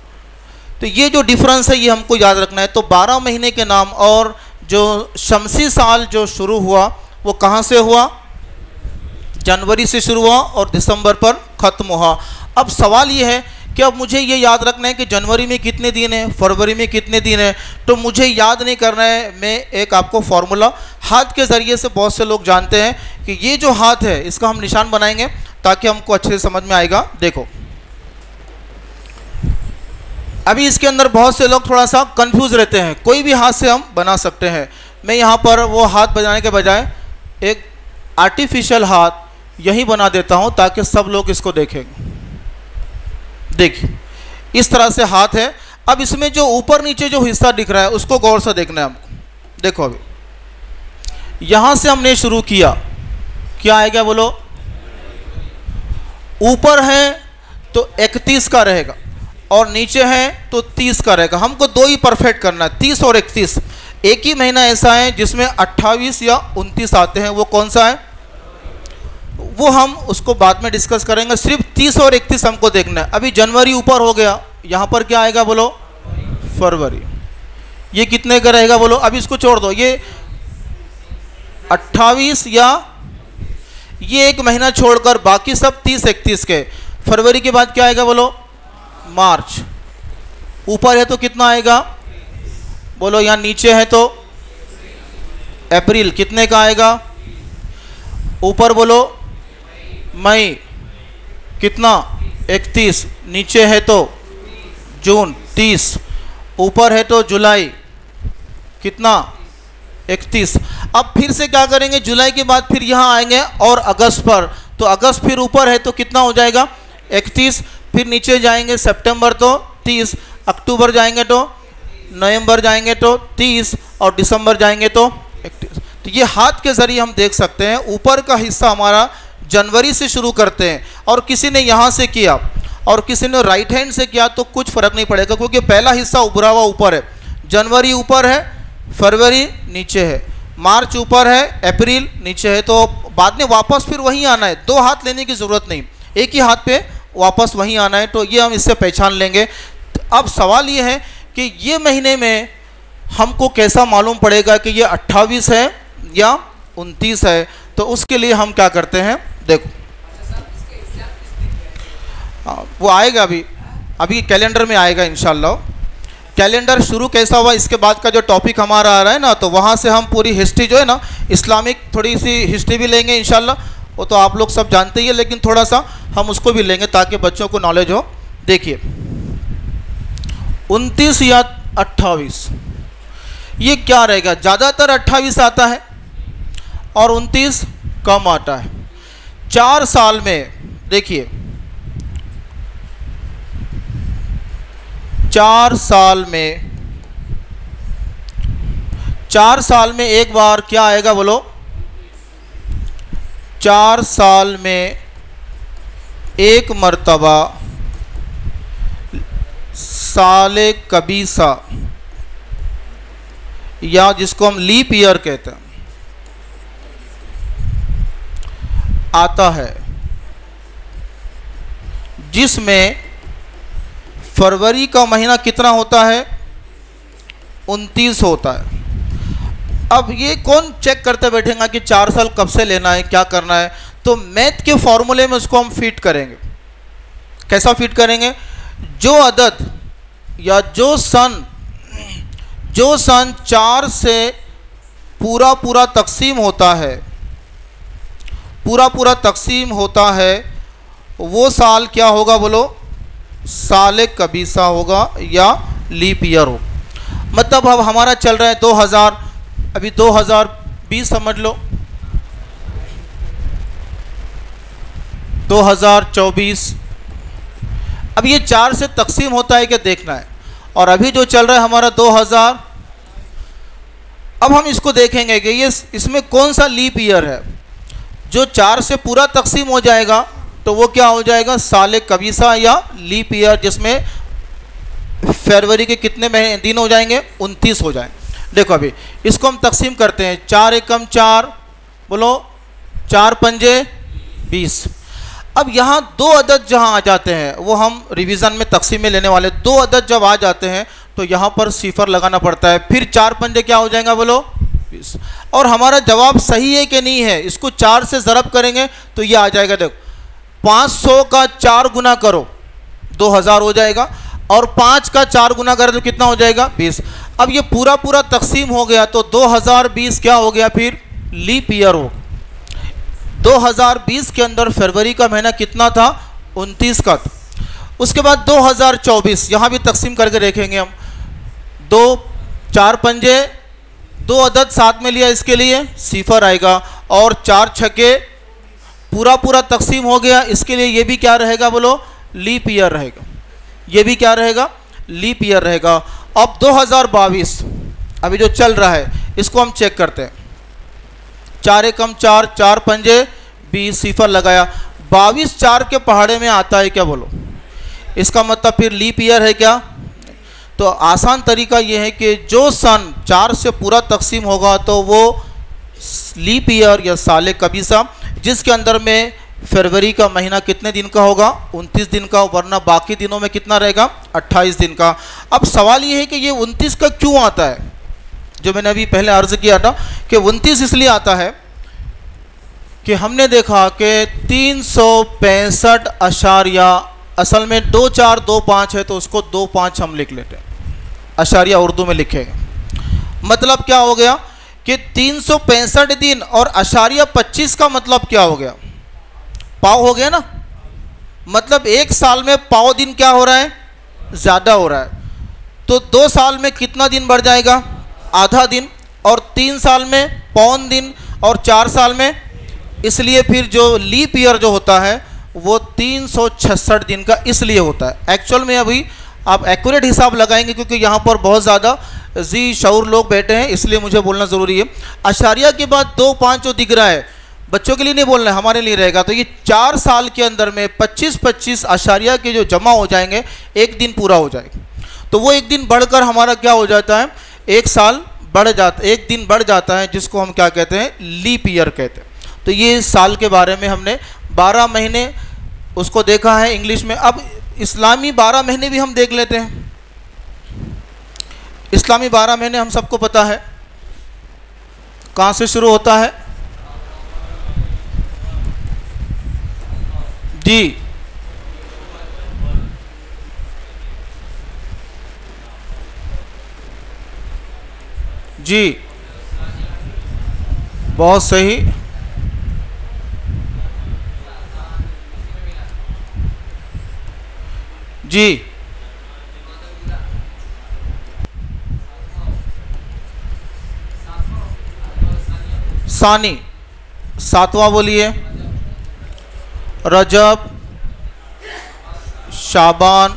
तो ये जो डिफरेंस है ये हमको याद रखना है। तो 12 महीने के नाम, और जो शमसी साल जो शुरू हुआ वो कहाँ से हुआ, जनवरी से शुरू हुआ और दिसंबर पर ख़त्म हुआ। अब सवाल ये है कि अब मुझे ये याद रखना है कि जनवरी में कितने दिन है, फरवरी में कितने दिन है। तो मुझे याद नहीं करना है, मैं एक आपको फार्मूला हाथ के ज़रिए से, बहुत से लोग जानते हैं कि ये जो हाथ है इसका हम निशान बनाएंगे ताकि हमको अच्छे से समझ में आएगा। देखो अभी इसके अंदर बहुत से लोग थोड़ा सा कंफ्यूज रहते हैं, कोई भी हाथ से हम बना सकते हैं। मैं यहाँ पर वो हाथ बनाने के बजाय एक आर्टिफिशियल हाथ यही बना देता हूँ ताकि सब लोग इसको देखेंगे। देखिए इस तरह से हाथ है। अब इसमें जो ऊपर नीचे जो हिस्सा दिख रहा है उसको गौर से देखना है हमको। देखो अभी यहाँ से हमने शुरू किया, क्या आएगा बोलो, ऊपर है तो 31 का रहेगा और नीचे है तो 30 का रहेगा। हमको दो ही परफेक्ट करना है, 30 और 31। एक ही महीना ऐसा है जिसमें 28 या 29 आते हैं, वो कौन सा है, वो हम उसको बाद में डिस्कस करेंगे। सिर्फ 30 और 31 हमको देखना है। अभी जनवरी ऊपर हो गया, यहाँ पर क्या आएगा बोलो, फरवरी। ये कितने का रहेगा बोलो, अभी इसको छोड़ दो, ये 28 या ये एक महीना छोड़कर बाकी सब 30-31 के। फरवरी के बाद क्या आएगा बोलो, मार्च। ऊपर है तो कितना आएगा बोलो, यहाँ नीचे है तो अप्रैल, कितने का आएगा, ऊपर बोलो मई, कितना 31, नीचे है तो जून 30, ऊपर है तो जुलाई, कितना 31। अब फिर से क्या करेंगे, जुलाई के बाद फिर यहाँ आएंगे और अगस्त पर, तो अगस्त फिर ऊपर है तो कितना हो जाएगा 31, फिर नीचे जाएंगे सितंबर तो 30, अक्टूबर जाएंगे तो, नवंबर जाएंगे तो 30 और दिसंबर जाएंगे तो 31। तो ये हाथ के ज़रिए हम देख सकते हैं। ऊपर का हिस्सा हमारा जनवरी से शुरू करते हैं, और किसी ने यहाँ से किया और किसी ने राइट हैंड से किया तो कुछ फ़र्क नहीं पड़ेगा, क्योंकि पहला हिस्सा उभरा हुआ ऊपर है। जनवरी ऊपर है, फरवरी नीचे है, मार्च ऊपर है, अप्रैल नीचे है। तो बाद में वापस फिर वहीं आना है, दो हाथ लेने की ज़रूरत नहीं, एक ही हाथ पे वापस वहीं आना है। तो ये हम इससे पहचान लेंगे। अब सवाल ये है कि ये महीने में हमको कैसा मालूम पड़ेगा कि ये 28 है या 29 है। तो उसके लिए हम क्या करते हैं, देखो वो आएगा अभी कैलेंडर में आएगा इंशाल्लाह। कैलेंडर शुरू कैसा हुआ, इसके बाद का जो टॉपिक हमारा आ रहा है ना, तो वहाँ से हम पूरी हिस्ट्री जो है ना, इस्लामिक थोड़ी सी हिस्ट्री भी लेंगे इंशाल्लाह। वो तो आप लोग सब जानते ही है, लेकिन थोड़ा सा हम उसको भी लेंगे ताकि बच्चों को नॉलेज हो। देखिए 29 या 28, ये क्या रहेगा, ज़्यादातर 28 आता है और 29 कम आता है। 4 साल में देखिए, 4 साल में एक बार क्या आएगा बोलो, 4 साल में एक मर्तबा साले कबीसा, या जिसको हम लीप ईयर कहते हैं, आता है, जिसमें फरवरी का महीना कितना होता है, 29 होता है। अब ये कौन चेक करते बैठेगा कि 4 साल कब से लेना है, क्या करना है। तो मैथ के फॉर्मूले में उसको हम फिट करेंगे। कैसा फिट करेंगे, जो अदद या जो सन 4 से पूरा तकसीम होता है, पूरा तकसीम होता है, वो साल क्या होगा बोलो, साले कबीसा होगा या लीप ईयर हो। मतलब अब हमारा चल रहा है 2000, अभी 2020 समझ लो, 2024। अब ये 4 से तकसीम होता है कि देखना है। और अभी जो चल रहा है हमारा 2000। अब हम इसको देखेंगे कि ये इसमें कौन सा लीप ईयर है। जो 4 से पूरा तकसीम हो जाएगा तो वो क्या हो जाएगा, साल कबीसा या लीप ईयर, जिसमें फरवरी के कितने महीने दिन हो जाएंगे, 29 हो जाएंगे। देखो अभी इसको हम तकसीम करते हैं। 4 एकम 4, बोलो 4 पंजे 20। अब यहाँ 2 अदद जहाँ आ जाते हैं वो हम रिवीजन में तकसीम में लेने वाले। 2 अदद जब आ जाते हैं तो यहाँ पर सिफर लगाना पड़ता है। फिर 4 पंजे क्या हो जाएगा, बोलो 20। और हमारा जवाब सही है कि नहीं है, इसको 4 से ज़रब करेंगे तो ये आ जाएगा। देखो 500 का 4 गुना करो 2000 हो जाएगा, और 5 का 4 गुना करें तो कितना हो जाएगा, 20। अब ये पूरा पूरा तकसीम हो गया तो 2020 क्या हो गया, फिर लीप ईयर हो। 2020 के अंदर फरवरी का महीना कितना था, 29 का था। उसके बाद 2024 यहाँ भी तकसीम करके देखेंगे हम। 2 4 पंजे 2 अदद साथ में लिया, इसके लिए सिफर आएगा। और 4 छक्के पूरा पूरा तकसीम हो गया, इसके लिए ये भी क्या रहेगा, बोलो लीप ईयर रहेगा। ये भी क्या रहेगा, लीप ईयर रहेगा। अब 2022 अभी जो चल रहा है इसको हम चेक करते हैं। 4 एकम 4, 4 पंजे 20, सिफर लगाया। 22 4 के पहाड़े में आता है क्या, बोलो इसका मतलब फिर लीप ईयर है क्या। तो आसान तरीका ये है कि जो सन 4 से पूरा तकसीम होगा तो वो लीप ईयर या साल कबीसा, जिसके अंदर में फरवरी का महीना कितने दिन का होगा, 29 दिन का, वरना बाकी दिनों में कितना रहेगा, 28 दिन का। अब सवाल ये है कि ये 29 का क्यों आता है, जो मैंने अभी पहले अर्ज किया था कि 29 इसलिए आता है कि हमने देखा कि 365 अशारिया, असल में 2425 है तो उसको 25 हम लिख लेते हैं, अशारिया उर्दू में लिखेंगे। मतलब क्या हो गया कि 365 दिन और अशारिया 25 का मतलब क्या हो गया, पाव हो गया ना। मतलब एक साल में पाव दिन क्या हो रहा है, ज़्यादा हो रहा है। तो 2 साल में कितना दिन बढ़ जाएगा, आधा दिन। और 3 साल में पौन दिन, और 4 साल में, इसलिए फिर जो लीप ईयर जो होता है वो 366 दिन का इसलिए होता है। एक्चुअल में अभी आप एक्यूरेट हिसाब लगाएंगे क्योंकि यहाँ पर बहुत ज़्यादा जी शऊर लोग बैठे हैं, इसलिए मुझे बोलना ज़रूरी है। अशारिया के बाद 2 5 जो दिख रहा है, बच्चों के लिए नहीं बोलना है, हमारे लिए रहेगा। तो ये 4 साल के अंदर में 25-25 अशारिया के जो जमा हो जाएंगे, एक दिन पूरा हो जाएगा। तो वो एक दिन बढ़कर हमारा क्या हो जाता है, एक साल बढ़ जाता, एक दिन बढ़ जाता है, जिसको हम क्या कहते हैं, लीप ईयर कहते हैं। तो ये साल के बारे में हमने 12 महीने उसको देखा है इंग्लिश में। अब इस्लामी 12 महीने भी हम देख लेते हैं। इस्लामी 12 महीने हम सबको पता है कहाँ से शुरू होता है, जी जी, बहुत सही। जी सानी, 7वां बोलिए, रजब, शाबान,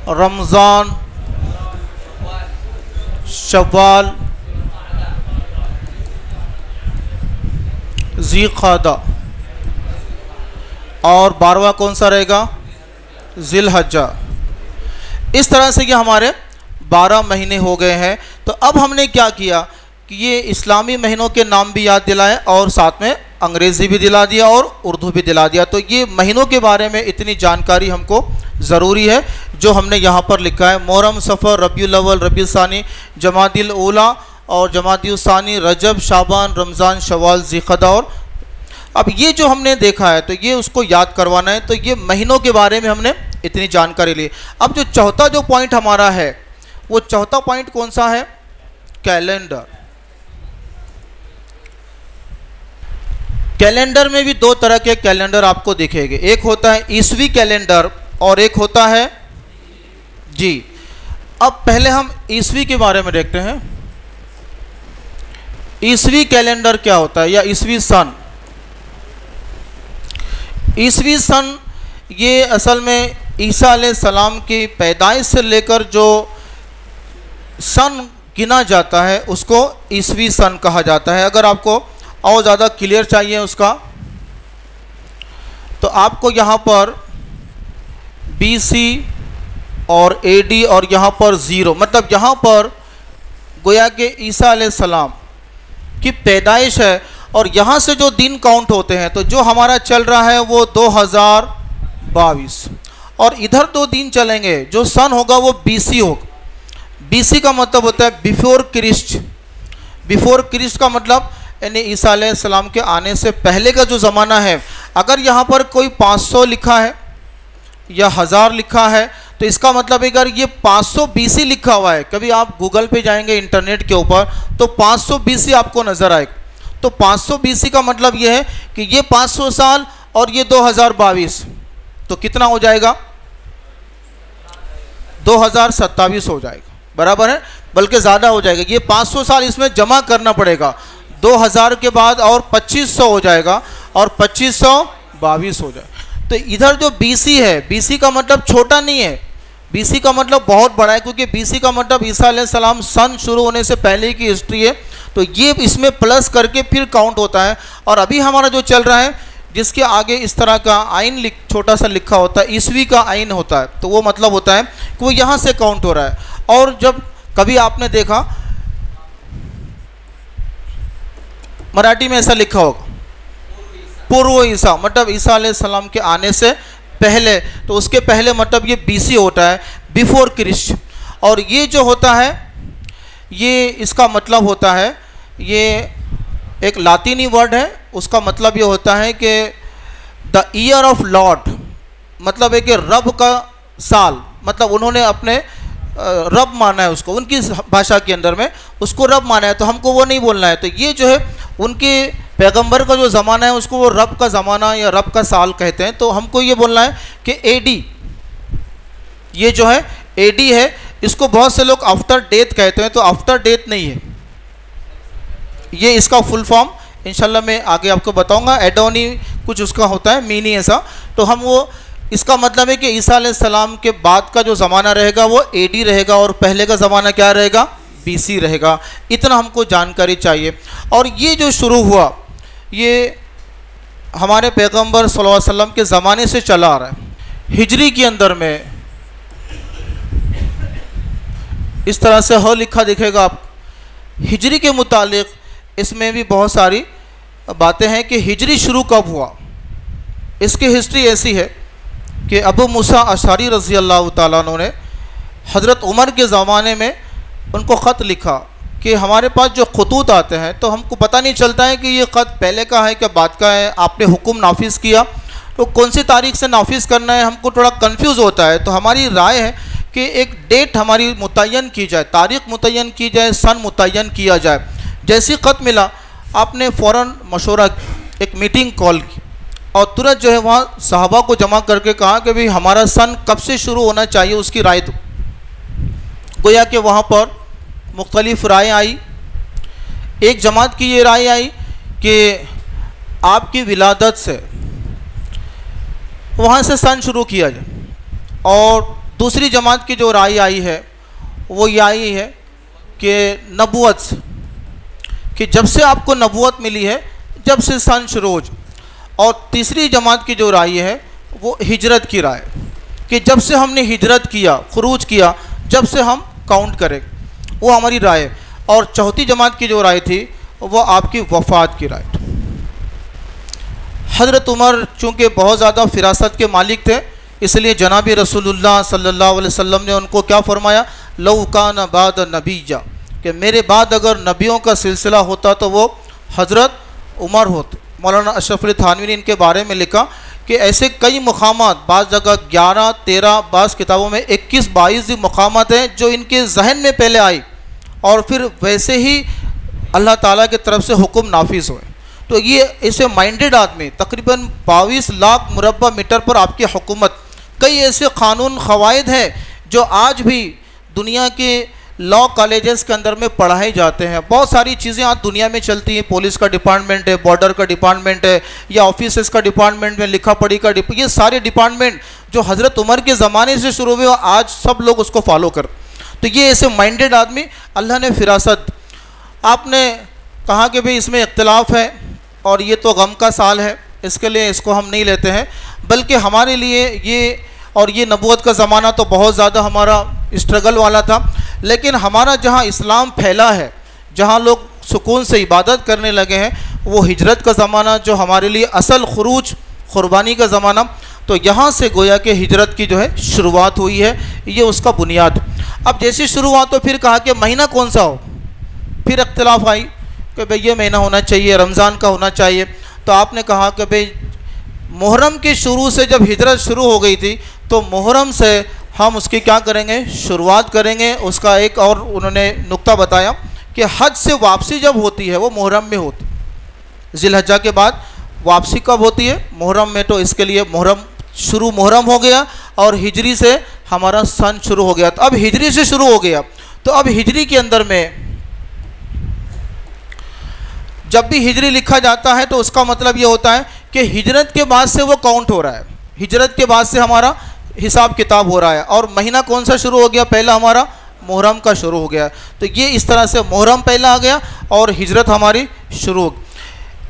रमज़ान, शव्वाल, ज़ीक़ादा, और 12वां कौन सा रहेगा, ज़िलहज्जा। इस तरह से ये हमारे 12 महीने हो गए हैं। तो अब हमने क्या किया कि ये इस्लामी महीनों के नाम भी याद दिलाए और साथ में अंग्रेज़ी भी दिला दिया और उर्दू भी दिला दिया। तो ये महीनों के बारे में इतनी जानकारी हमको ज़रूरी है जो हमने यहाँ पर लिखा है। मुहर्रम, सफ़र, रबीउल अव्वल, रबीउल सानी, जमादिल ऊला और जमादिल सानी, रजब, शाबान, रमज़ान, शव्वाल, ज़ीक़दा। और अब ये जो हमने देखा है तो ये उसको याद करवाना है। तो ये महीनों के बारे में हमने इतनी जानकारी ली। अब जो चौथा जो पॉइंट हमारा है, वो चौथा पॉइंट कौन सा है, कैलेंडर। कैलेंडर में भी 2 तरह के कैलेंडर आपको दिखेंगे, एक होता है ईसवी कैलेंडर और एक होता है जी। अब पहले हम ईसवी के बारे में देखते हैं। ईसवी कैलेंडर क्या होता है या ईसवी सन। ईसवी सन ये असल में ईसा अलैहिस्सलाम की पैदाइश से लेकर जो सन गिना जाता है उसको ईसवी सन कहा जाता है। अगर आपको और ज़्यादा क्लियर चाहिए उसका, तो आपको यहाँ पर BC और AD और यहाँ पर 0, मतलब यहाँ पर गोया के ईसा अलैहिस्सलाम की पैदाइश है और यहाँ से जो दिन काउंट होते हैं, तो जो हमारा चल रहा है वो 2022 और इधर 2 दिन चलेंगे, जो सन होगा वो BC होगा। BC का मतलब होता है बिफोर क्रिस्ट। बिफोर क्रिस्ट का मतलब यानी ईसा अलैहिस्सलाम के आने से पहले का जो ज़माना है। अगर यहाँ पर कोई 500 लिखा है या 1000 लिखा है तो इसका मतलब अगर ये 500 BC लिखा हुआ है, कभी आप गूगल पे जाएंगे इंटरनेट के ऊपर तो 500 BC आपको नज़र आएगा। तो 500 BC का मतलब ये है कि ये 500 साल और ये 2022, तो कितना हो जाएगा? 2027 हो जाएगा, बराबर है, बल्कि ज़्यादा हो जाएगा। ये 500 साल इसमें जमा करना पड़ेगा, 2000 के बाद और 2500 हो जाएगा और 2522 हो जाएगा। तो इधर जो BC है, BC का मतलब छोटा नहीं है, BC का मतलब बहुत बड़ा है, क्योंकि BC का मतलब ईसा अलैहिस्सलाम सन शुरू होने से पहले की हिस्ट्री है। तो ये इसमें प्लस करके फिर काउंट होता है। और अभी हमारा जो चल रहा है जिसके आगे इस तरह का आइन छोटा सा लिखा होता है, ईसवी का आइन होता है, तो वो मतलब होता है कि वो यहाँ से काउंट हो रहा है। और जब कभी आपने देखा मराठी में ऐसा लिखा होगा पूर्व ईसा, मतलब ईसा अलैहिस्सलाम के आने से पहले, तो उसके पहले मतलब ये BC होता है, बिफोर क्रिस्ट। और ये जो होता है ये इसका मतलब होता है, ये एक लातीनी वर्ड है, उसका मतलब ये होता है कि द ईयर ऑफ लॉर्ड, मतलब है कि रब का साल, मतलब उन्होंने अपने रब माना है उसको, उनकी भाषा के अंदर में उसको रब माना है, तो हमको वो नहीं बोलना है। तो ये जो है उनके पैगंबर का जो ज़माना है उसको वो रब का ज़माना या रब का साल कहते हैं। तो हमको ये बोलना है कि AD, ये जो है AD है, इसको बहुत से लोग आफ्टर डेथ कहते हैं, तो आफ्टर डेथ नहीं है ये, इसका फुल फॉर्म इंशाल्लाह मैं आगे आपको बताऊंगा। एडोनी कुछ उसका होता है मीनी ऐसा। तो हम वो, इसका मतलब है कि ईसा अलैहिस्सलाम के बाद का जो ज़माना रहेगा वो AD रहेगा और पहले का ज़माना क्या रहेगा? BC रहेगा। इतना हमको जानकारी चाहिए। और ये जो शुरू हुआ ये हमारे पैगंबर सल्लल्लाहु अलैहि वसल्लम के ज़माने से चला आ रहा है। हिजरी के अंदर में इस तरह से ह लिखा दिखेगा आप। हिजरी के मुतालिक इसमें भी बहुत सारी बातें हैं कि हिजरी शुरू कब हुआ। इसकी हिस्ट्री ऐसी है कि अबू मूसा अशअरी रज़ी अल्लाह ताला अन्हु ने हज़रत उमर के ज़माने में उनको ख़त लिखा कि हमारे पास जो खतूत आते हैं तो हमको पता नहीं चलता है कि ये ख़त पहले का है क्या बाद का है, आपने हुक्म नाफिज़ किया तो कौन सी तारीख से नाफिज़ करना है, हमको थोड़ा कंफ्यूज होता है। तो हमारी राय है कि एक डेट हमारी मुतय्यन की जाए, तारीख़ मुतय्यन की जाए, सन मुतय्यन किया जाए। जैसी ख़त मिला आपने फ़ौरन मशवरा, एक मीटिंग कॉल की और तुरंत जो है वहाँ सहाबा को जमा करके कहा कि भाई हमारा सन कब से शुरू होना चाहिए उसकी राय दो। गोया कि वहाँ पर मुख्तलिफ़ राय आई। एक जमात की ये राय आई कि आपकी विलादत से वहाँ से सन शुरू किया जाए, और दूसरी जमात की जो राय आई है वो ये आई है कि नबूवत से, कि जब से आपको नबूवत मिली है जब से सन शुरू हो जाए। और तीसरी जमात की जो राय है वो हिजरत की राय, कि जब से हमने हिजरत किया, खुरूज किया, जब से हम काउंट करें, वो हमारी राय है। और चौथी जमात की जो राय थी वो आपकी वफ़ात की राय। हज़रत उमर चूँकि बहुत ज़्यादा फिरासत के मालिक थे, इसलिए जनाब रसूलुल्लाह सल्लल्लाहु अलैहि वसल्लम ने उनको क्या फरमाया, लौ कान बाद नबीजा, कि मेरे बाद अगर नबियों का सिलसिला होता तो वो हज़रत उमर होते। मौलाना अशरफ अली थानवी ने इनके बारे में लिखा कि ऐसे कई मकामात, बाज़ जगह 11, 13, बाज़ किताबों में 21, 22 मकामात हैं जो इनके जहन में पहले आई और फिर वैसे ही अल्लाह ताला की तरफ से हुक्म नाफिज हुए। तो ये ऐसे माइंडेड आदमी, तकरीबन 22 लाख मुरब्बा मीटर पर आपकी हुकूमत, कई ऐसे क़ानून क़वाइद हैं जो आज भी दुनिया के लॉ कॉलेजेस के अंदर में पढ़ाए जाते हैं। बहुत सारी चीज़ें आज दुनिया में चलती हैं, पुलिस का डिपार्टमेंट है, बॉर्डर का डिपार्टमेंट है, या ऑफिसेस का डिपार्टमेंट में लिखा पढ़ी का ये सारे डिपार्टमेंट जो हज़रत उमर के ज़माने से शुरू हुए आज सब लोग उसको फॉलो कर। तो ये ऐसे माइंडेड आदमी अल्लाह ने फिरासत। आपने कहा कि भाई इसमें इख्तिलाफ है और ये तो गम का साल है, इसके लिए इसको हम नहीं लेते हैं, बल्कि हमारे लिए ये नबूवत का ज़माना तो बहुत ज़्यादा हमारा स्ट्रगल वाला था, लेकिन हमारा जहाँ इस्लाम फैला है, जहाँ लोग सुकून से इबादत करने लगे हैं, वो हिजरत का ज़माना जो हमारे लिए असल खुरूज क़ुरबानी का ज़माना, तो यहाँ से गोया कि हिजरत की जो है शुरुआत हुई है, ये उसका बुनियाद। अब जैसी शुरू हुआ तो फिर कहा कि महीना कौन सा हो, फिर इख्तिलाफ आई कि भाई ये महीना होना चाहिए, रमज़ान का होना चाहिए। तो आपने कहा कि भाई मुहर्रम की शुरू से जब हिजरत शुरू हो गई थी तो मुहर्रम से हम उसकी क्या करेंगे, शुरुआत करेंगे। उसका एक और उन्होंने नुक्ता बताया कि हज से वापसी जब होती है वो मुहर्रम में होती, ज़िलहज्जा के बाद वापसी कब होती है, मुहर्रम में। तो इसके लिए मुहर्रम हो गया और हिजरी से हमारा सन शुरू हो गया। तो अब हिजरी से शुरू हो गया, तो अब हिजरी के अंदर में जब भी हिजरी लिखा जाता है तो उसका मतलब ये होता है कि हिजरत के बाद से वो काउंट हो रहा है, हिजरत के बाद से हमारा हिसाब किताब हो रहा है। और महीना कौन सा शुरू हो गया, पहला हमारा मुहर्रम का शुरू हो गया। तो ये इस तरह से मुहर्रम पहला आ गया और हिजरत हमारी शुरू हो गई।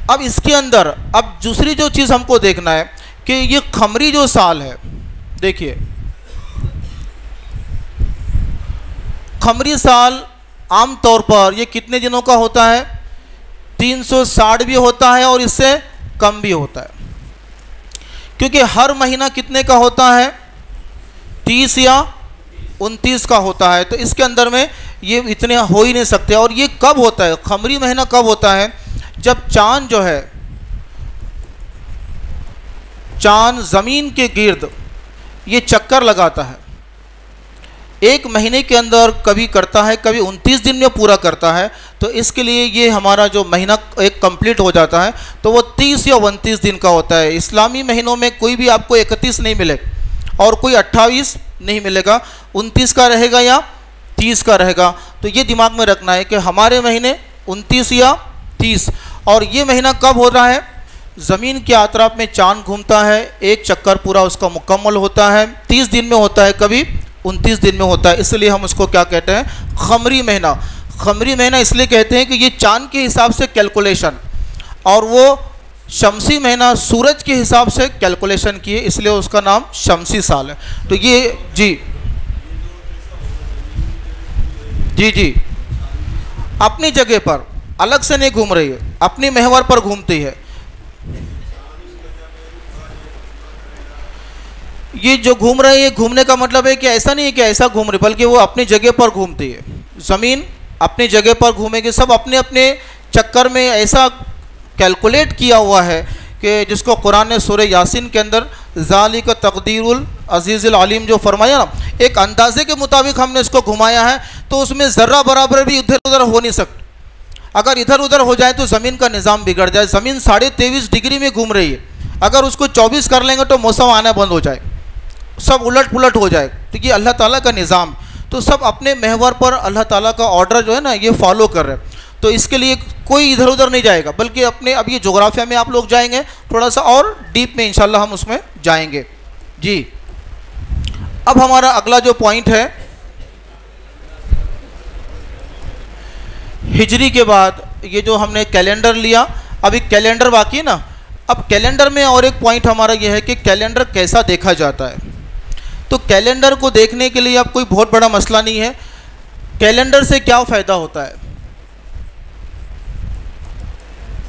अब इसके अंदर अब दूसरी जो चीज़ हमको देखना है कि ये खमरी जो साल है, देखिए खमरी साल आम तौर पर ये कितने दिनों का होता है, 360 भी होता है और इससे कम भी होता है, क्योंकि हर महीना कितने का होता है, 30 या 29 का होता है। तो इसके अंदर में ये इतने हो ही नहीं सकते। और ये कब होता है, खमरी महीना कब होता है, जब चांद जो है, चांद ज़मीन के गिर्द ये चक्कर लगाता है, एक महीने के अंदर कभी करता है, कभी 29 दिन में पूरा करता है। तो इसके लिए ये हमारा जो महीना एक कंप्लीट हो जाता है तो वो 30 या 29 दिन का होता है। इस्लामी महीनों में कोई भी आपको 31 नहीं मिलेगा और कोई 28 नहीं मिलेगा, 29 का रहेगा या 30 का रहेगा। तो ये दिमाग में रखना है कि हमारे महीने 29 या 30। और ये महीना कब हो रहा है, ज़मीन के अतराफ में चांद घूमता है, एक चक्कर पूरा उसका मुकम्मल होता है, 30 दिन में होता है, कभी 29 दिन में होता है। इसलिए हम उसको क्या कहते हैं, खमरी महीना। खमरी महीना इसलिए कहते हैं कि ये चांद के हिसाब से कैलकुलेशन, और वो शमसी महीना सूरज के हिसाब से कैलकुलेशन किए, इसलिए उसका नाम शमसी साल है। तो ये जी अपनी जगह पर अलग से नहीं घूम रही है, अपनी महवर पर घूमती है। ये जो घूम रहे हैं, घूमने का मतलब है कि ऐसा नहीं है कि ऐसा घूम रहे, बल्कि वो अपनी जगह पर घूमती है। ज़मीन अपनी जगह पर घूमेगी, सब अपने अपने चक्कर में ऐसा कैलकुलेट किया हुआ है कि जिसको कुरान ने सूरह यासीन के अंदर ज़ालिक तक़दीरुल अज़ीज़ुल अलीम जो फरमाया ना, एक अंदाजे के मुताबिक हमने इसको घुमाया है, तो उसमें ज़र्रा बराबर भी इधर उधर हो नहीं सकता। अगर इधर उधर हो जाए तो ज़मीन का निज़ाम बिगड़ जाए। ज़मीन 23.5 डिग्री में घूम रही है, अगर उसको 24 कर लेंगे तो मौसम आना बंद हो जाए, सब उलट पुलट हो जाए। तो ये अल्लाह ताला का निज़ाम, तो सब अपने महवर पर अल्लाह ताला का ऑर्डर जो है ना ये फॉलो कर रहे हैं। तो इसके लिए कोई इधर उधर नहीं जाएगा, बल्कि अपने, अब ये जोग्राफिया में आप लोग जाएंगे थोड़ा सा और डीप में इंशाल्लाह हम उसमें जाएंगे जी। अब हमारा अगला जो पॉइंट है, हिजरी के बाद ये जो हमने कैलेंडर लिया, अभी कैलेंडर बाकी है ना। अब कैलेंडर में और एक पॉइंट हमारा ये है कि कैलेंडर कैसा देखा जाता है। तो कैलेंडर को देखने के लिए अब कोई बहुत बड़ा मसला नहीं है। कैलेंडर से क्या फ़ायदा होता है,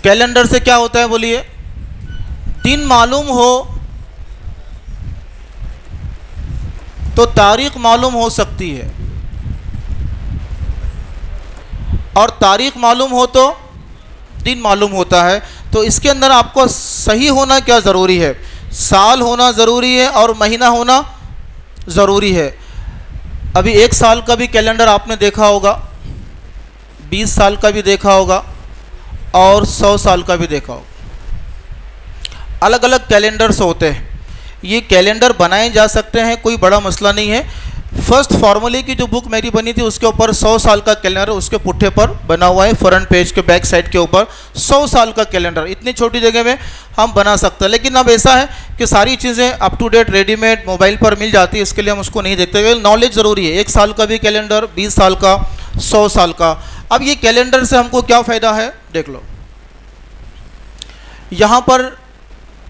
कैलेंडर से क्या होता है बोलिए, दिन मालूम हो तो तारीख मालूम हो सकती है, और तारीख मालूम हो तो दिन मालूम होता है। तो इसके अंदर आपको सही होना क्या ज़रूरी है, साल होना ज़रूरी है और महीना होना ज़रूरी है। अभी 1 साल का भी कैलेंडर आपने देखा होगा, 20 साल का भी देखा होगा और 100 साल का भी देखा होगा। अलग अलग कैलेंडर्स होते हैं, ये कैलेंडर बनाए जा सकते हैं, कोई बड़ा मसला नहीं है। फर्स्ट फॉर्मूले की जो बुक मेरी बनी थी उसके ऊपर 100 साल का कैलेंडर उसके पुट्ठे पर बना हुआ है, फ्रंट पेज के बैक साइड के ऊपर 100 साल का कैलेंडर इतनी छोटी जगह में हम बना सकते हैं। लेकिन अब ऐसा है कि सारी चीज़ें up to date readymade mobile पर मिल जाती है, इसके लिए हम उसको नहीं देखते। नॉलेज ज़रूरी है, 1 साल का भी कैलेंडर, 20 साल का, 100 साल का। अब ये कैलेंडर से हमको क्या फ़ायदा है देख लो। यहाँ पर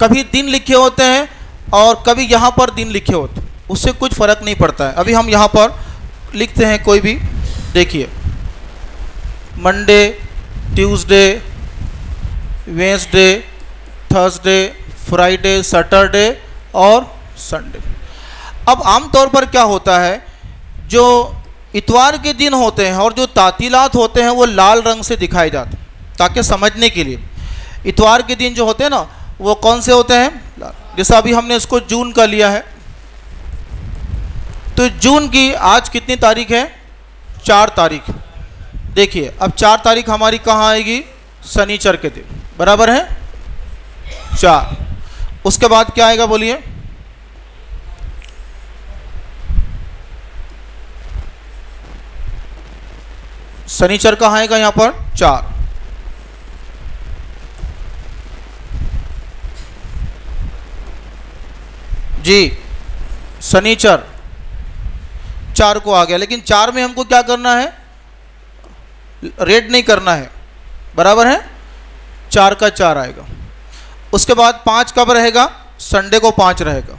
कभी दिन लिखे होते हैं और कभी यहाँ पर दिन लिखे होते हैं, उससे कुछ फ़र्क नहीं पड़ता है। अभी हम यहाँ पर लिखते हैं कोई भी, देखिए Monday, Tuesday, Wednesday, Thursday, Friday, Saturday और संडे। अब आमतौर पर क्या होता है, जो इतवार के दिन होते हैं और जो तातीलात होते हैं वो लाल रंग से दिखाए जाते हैं, ताकि समझने के लिए। इतवार के दिन जो होते हैं ना वो कौन से होते हैं, जैसा अभी हमने इसको जून का लिया है, तो जून की आज कितनी तारीख है, 4 तारीख। देखिए अब 4 तारीख हमारी कहाँ आएगी, शनिचर के दिन, बराबर है 4। उसके बाद क्या आएगा बोलिए, शनिचर कहाँ आएगा यहाँ पर 4। जी शनिचर 4 को आ गया, लेकिन 4 में हमको क्या करना है, रेड नहीं करना है, बराबर है 4 का 4 आएगा। उसके बाद 5 कब रहेगा, संडे को 5 रहेगा।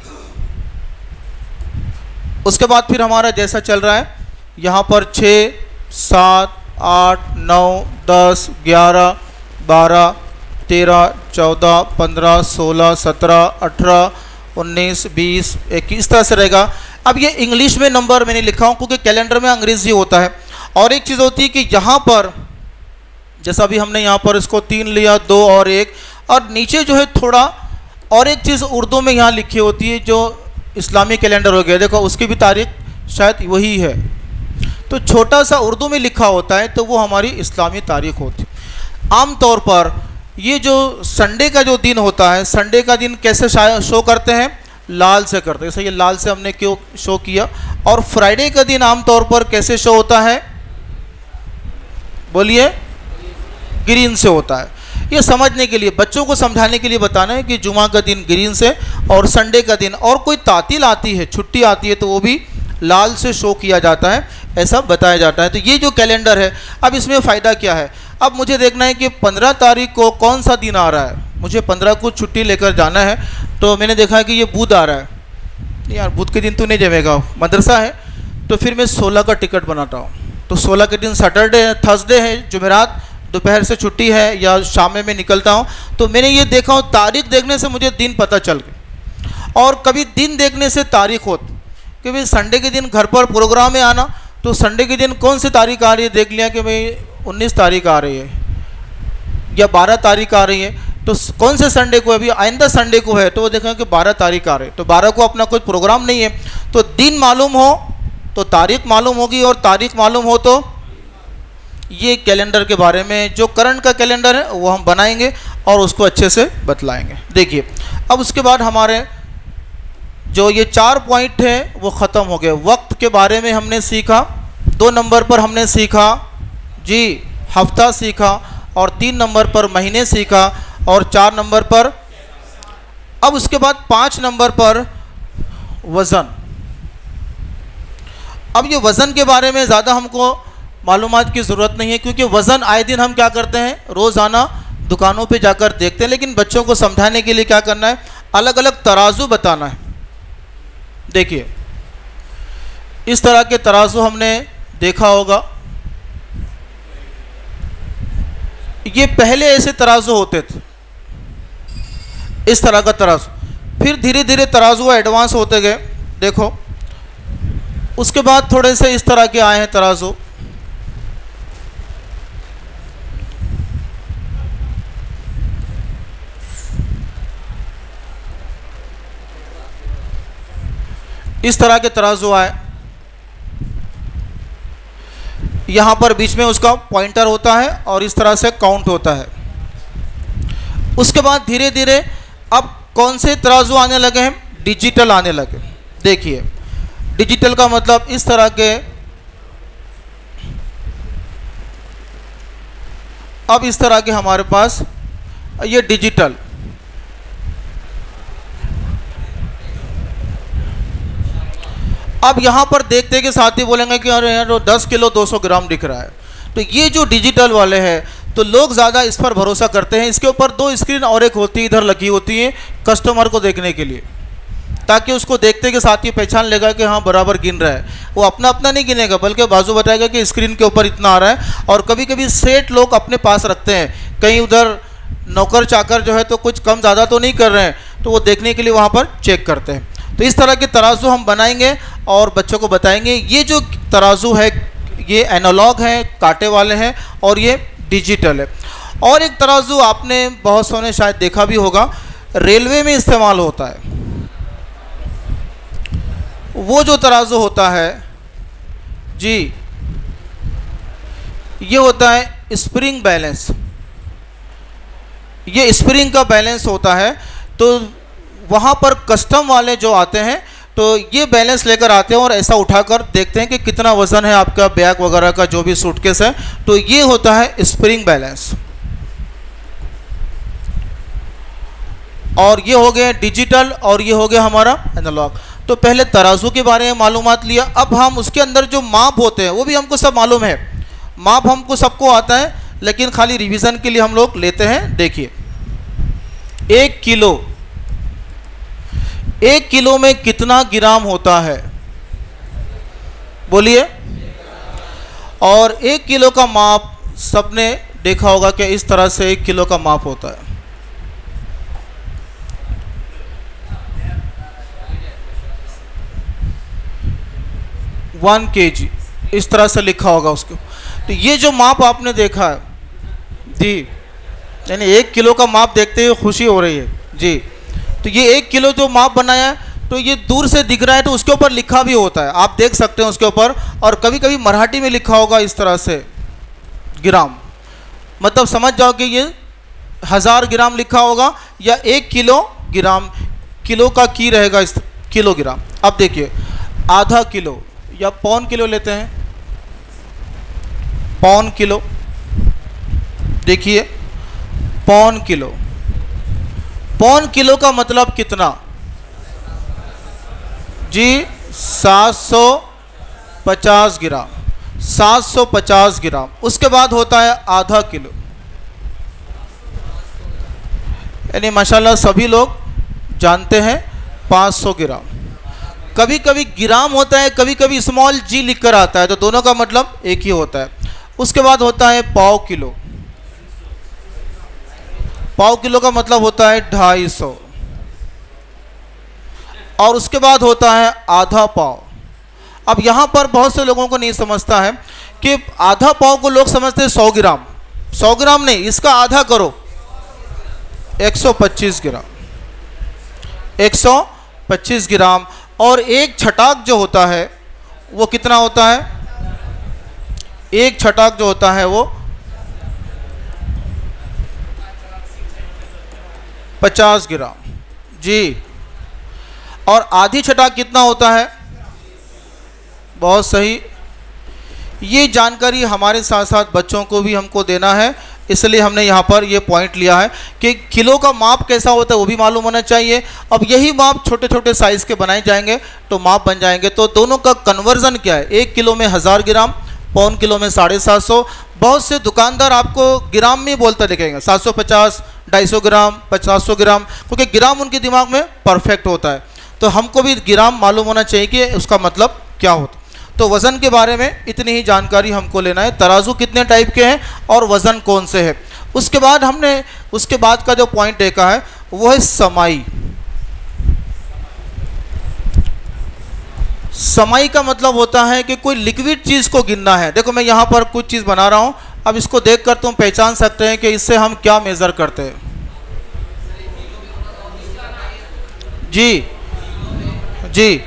उसके बाद फिर हमारा जैसा चल रहा है यहाँ पर 6, 7, 8, 9, 10, 11, 12, 13, 14, 15, 16, 17, 18, 19, 20, 21 इस तरह से रहेगा। अब ये इंग्लिश में नंबर मैंने लिखा हूँ क्योंकि कैलेंडर में अंग्रेजी होता है। और एक चीज़ होती है कि यहाँ पर जैसा अभी हमने यहाँ पर इसको 3 लिया, 2 और 1, और नीचे जो है थोड़ा और एक चीज़ उर्दू में यहाँ लिखी होती है जो इस्लामी कैलेंडर हो गया, देखो उसकी भी तारीख शायद वही है, तो छोटा सा उर्दू में लिखा होता है तो वो हमारी इस्लामी तारीख होती है। आमतौर पर ये जो संडे का जो दिन होता है, संडे का दिन कैसे शो करते हैं, लाल से करते हैं, जैसे ये लाल से हमने क्यों शो किया। और फ्राइडे का दिन आमतौर पर कैसे शो होता है, बोलिए, ग्रीन से होता है। ये समझने के लिए, बच्चों को समझाने के लिए बताना है कि जुमा का दिन ग्रीन से और संडे का दिन, और कोई तातील आती है, छुट्टी आती है तो वो भी लाल से शो किया जाता है, ऐसा बताया जाता है। तो ये जो कैलेंडर है, अब इसमें फ़ायदा क्या है, अब मुझे देखना है कि 15 तारीख को कौन सा दिन आ रहा है, मुझे 15 को छुट्टी लेकर जाना है। तो मैंने देखा है कि ये बुध आ रहा है, यार बुध के दिन तो नहीं जमेगा, मदरसा है, तो फिर मैं 16 का टिकट बनाता हूँ। तो 16 के दिन सैटरडे है, थर्सडे है, जुमेरात दोपहर से छुट्टी है या शाम में मैं निकलता हूँ। तो मैंने ये देखा हूँ, तारीख देखने से मुझे दिन पता चल गया। और कभी दिन देखने से तारीख होती, कि भाई संडे के दिन घर पर प्रोग्राम में आना, तो संडे के दिन कौन सी तारीख आ रही है, देख लिया कि भाई 19 तारीख आ रही है या 12 तारीख आ रही है, तो कौन से संडे को है, अभी आइंदा संडे को है, तो वो देखें कि 12 तारीख आ रही है, तो 12 को अपना कोई प्रोग्राम नहीं है। तो दिन मालूम हो तो तारीख मालूम होगी, और तारीख मालूम हो तो ये कैलेंडर के बारे में, जो करंट का कैलेंडर है वो हम बनाएंगे और उसको अच्छे से बतलाएंगे। देखिए अब उसके बाद हमारे जो ये 4 पॉइंट है वो ख़त्म हो गए। वक्त के बारे में हमने सीखा, 2 नंबर पर हमने सीखा जी हफ्ता सीखा, और 3 नंबर पर महीने सीखा, और 4 नंबर पर, अब उसके बाद 5 नंबर पर वज़न। अब ये वज़न के बारे में ज़्यादा हमको मालूमात की ज़रूरत नहीं है, क्योंकि वज़न आए दिन हम क्या करते हैं, रोज़ाना दुकानों पे जाकर देखते हैं। लेकिन बच्चों को समझाने के लिए क्या करना है, अलग अलग तराजू बताना है। देखिए इस तरह के तराजू हमने देखा होगा, ये पहले ऐसे तराजू होते थे, इस तरह का तराजू, फिर धीरे धीरे तराजू एडवांस होते गए, देखो उसके बाद थोड़े से इस तरह के आए हैं तराजू। इस तरह के तराजू आए, यहाँ पर बीच में उसका पॉइंटर होता है और इस तरह से काउंट होता है। उसके बाद धीरे धीरे अब कौन से तराजू आने लगे हैं, डिजिटल आने लगे। देखिए डिजिटल का मतलब इस तरह के, अब इस तरह के हमारे पास ये डिजिटल, अब यहाँ पर देखते कि साथी बोलेंगे कि अरे यार 10 किलो 200 ग्राम दिख रहा है। तो ये जो डिजिटल वाले हैं तो लोग ज़्यादा इस पर भरोसा करते हैं। इसके ऊपर 2 स्क्रीन और एक होती है, इधर लगी होती है कस्टमर को देखने के लिए, ताकि उसको देखते कि साथी पहचान लेगा कि हाँ बराबर गिन रहा है। वो अपना अपना नहीं गिनेगा बल्कि बाजू बताएगा कि स्क्रीन के ऊपर इतना आ रहा है। और कभी कभी सेठ लोग अपने पास रखते हैं, कहीं उधर नौकर चाकर जो है तो कुछ कम ज़्यादा तो नहीं कर रहे हैं, तो वो देखने के लिए वहाँ पर चेक करते हैं। तो इस तरह के तराजू हम बनाएंगे और बच्चों को बताएंगे। ये जो तराजू है ये एनालॉग है, कांटे वाले हैं, और ये डिजिटल है। और एक तराजू आपने बहुत सौ ने शायद देखा भी होगा, रेलवे में इस्तेमाल होता है। वो जो तराजू होता है जी, ये होता है स्प्रिंग बैलेंस। ये स्प्रिंग का बैलेंस होता है। तो वहाँ पर कस्टम वाले जो आते हैं तो ये बैलेंस लेकर आते हैं और ऐसा उठाकर देखते हैं कि कितना वज़न है आपका बैग वगैरह का, जो भी सूटकेस है। तो ये होता है स्प्रिंग बैलेंस। और ये हो गए डिजिटल और ये हो गया हमारा एनालॉग। तो पहले तराजू के बारे में मालूमात लिया। अब हम उसके अंदर जो माप होते हैं वो भी हमको सब मालूम है। माप हमको सबको आता है, लेकिन खाली रिवीजन के लिए हम लोग लेते हैं। देखिए 1 किलो, 1 किलो में कितना ग्राम होता है बोलिए। और 1 किलो का माप सबने देखा होगा कि इस तरह से 1 किलो का माप होता है। वन kg इस तरह से लिखा होगा उसको। तो ये जो माप आपने देखा है जी, यानी 1 किलो का माप देखते हुए खुशी हो रही है जी। तो ये 1 किलो जो माप बनाया है, तो ये दूर से दिख रहा है तो उसके ऊपर लिखा भी होता है, आप देख सकते हैं उसके ऊपर। और कभी कभी मराठी में लिखा होगा इस तरह से ग्राम, मतलब समझ जाओ कि ये 1000 ग्राम लिखा होगा या 1 किलो ग्राम। किलो का की रहेगा इस किलोग्राम। अब देखिए आधा किलो या पौन किलो लेते हैं, पौन किलो। देखिए पौन किलो, पौन किलो का मतलब कितना जी, 750 ग्राम, 750 ग्राम। उसके बाद होता है आधा किलो, यानी माशाल्लाह सभी लोग जानते हैं 500 ग्राम। कभी कभी ग्राम होता है, कभी कभी स्मॉल जी लिखकर आता है, तो दोनों का मतलब एक ही होता है। उसके बाद होता है पाव किलो, पाव किलो का मतलब होता है 250। और उसके बाद होता है आधा पाव। अब यहाँ पर बहुत से लोगों को नहीं समझता है कि आधा पाव को लोग समझते हैं 100 ग्राम। 100 ग्राम नहीं, इसका आधा करो 125 ग्राम, 125 ग्राम। और एक छटाक जो होता है वो कितना होता है, एक छटाक जो होता है वो 50 ग्राम जी। और आधी छटाक कितना होता है, बहुत सही। ये जानकारी हमारे साथ साथ बच्चों को भी हमको देना है, इसलिए हमने यहाँ पर ये पॉइंट लिया है कि किलो का माप कैसा होता है वो भी मालूम होना चाहिए। अब यही माप छोटे छोटे साइज़ के बनाए जाएंगे तो माप बन जाएंगे। तो दोनों का कन्वर्जन क्या है, 1 किलो में 1000 ग्राम, पौन किलो में 750। बहुत से दुकानदार आपको ग्राम में बोलता दिखेंगे, 750, 250 ग्राम, 500 ग्राम, क्योंकि ग्राम उनके दिमाग में परफेक्ट होता है। तो हमको भी ग्राम मालूम होना चाहिए कि उसका मतलब क्या होता है। तो वज़न के बारे में इतनी ही जानकारी हमको लेना है, तराजू कितने टाइप के हैं और वज़न कौन से है। उसके बाद हमने उसके बाद का जो पॉइंट देखा है वो है समाई। समाई का मतलब होता है कि कोई लिक्विड चीज़ को गिनना है। देखो मैं यहाँ पर कुछ चीज़ बना रहा हूँ, अब इसको देखकर तुम पहचान सकते हैं कि इससे हम क्या मेज़र करते हैं। जी जी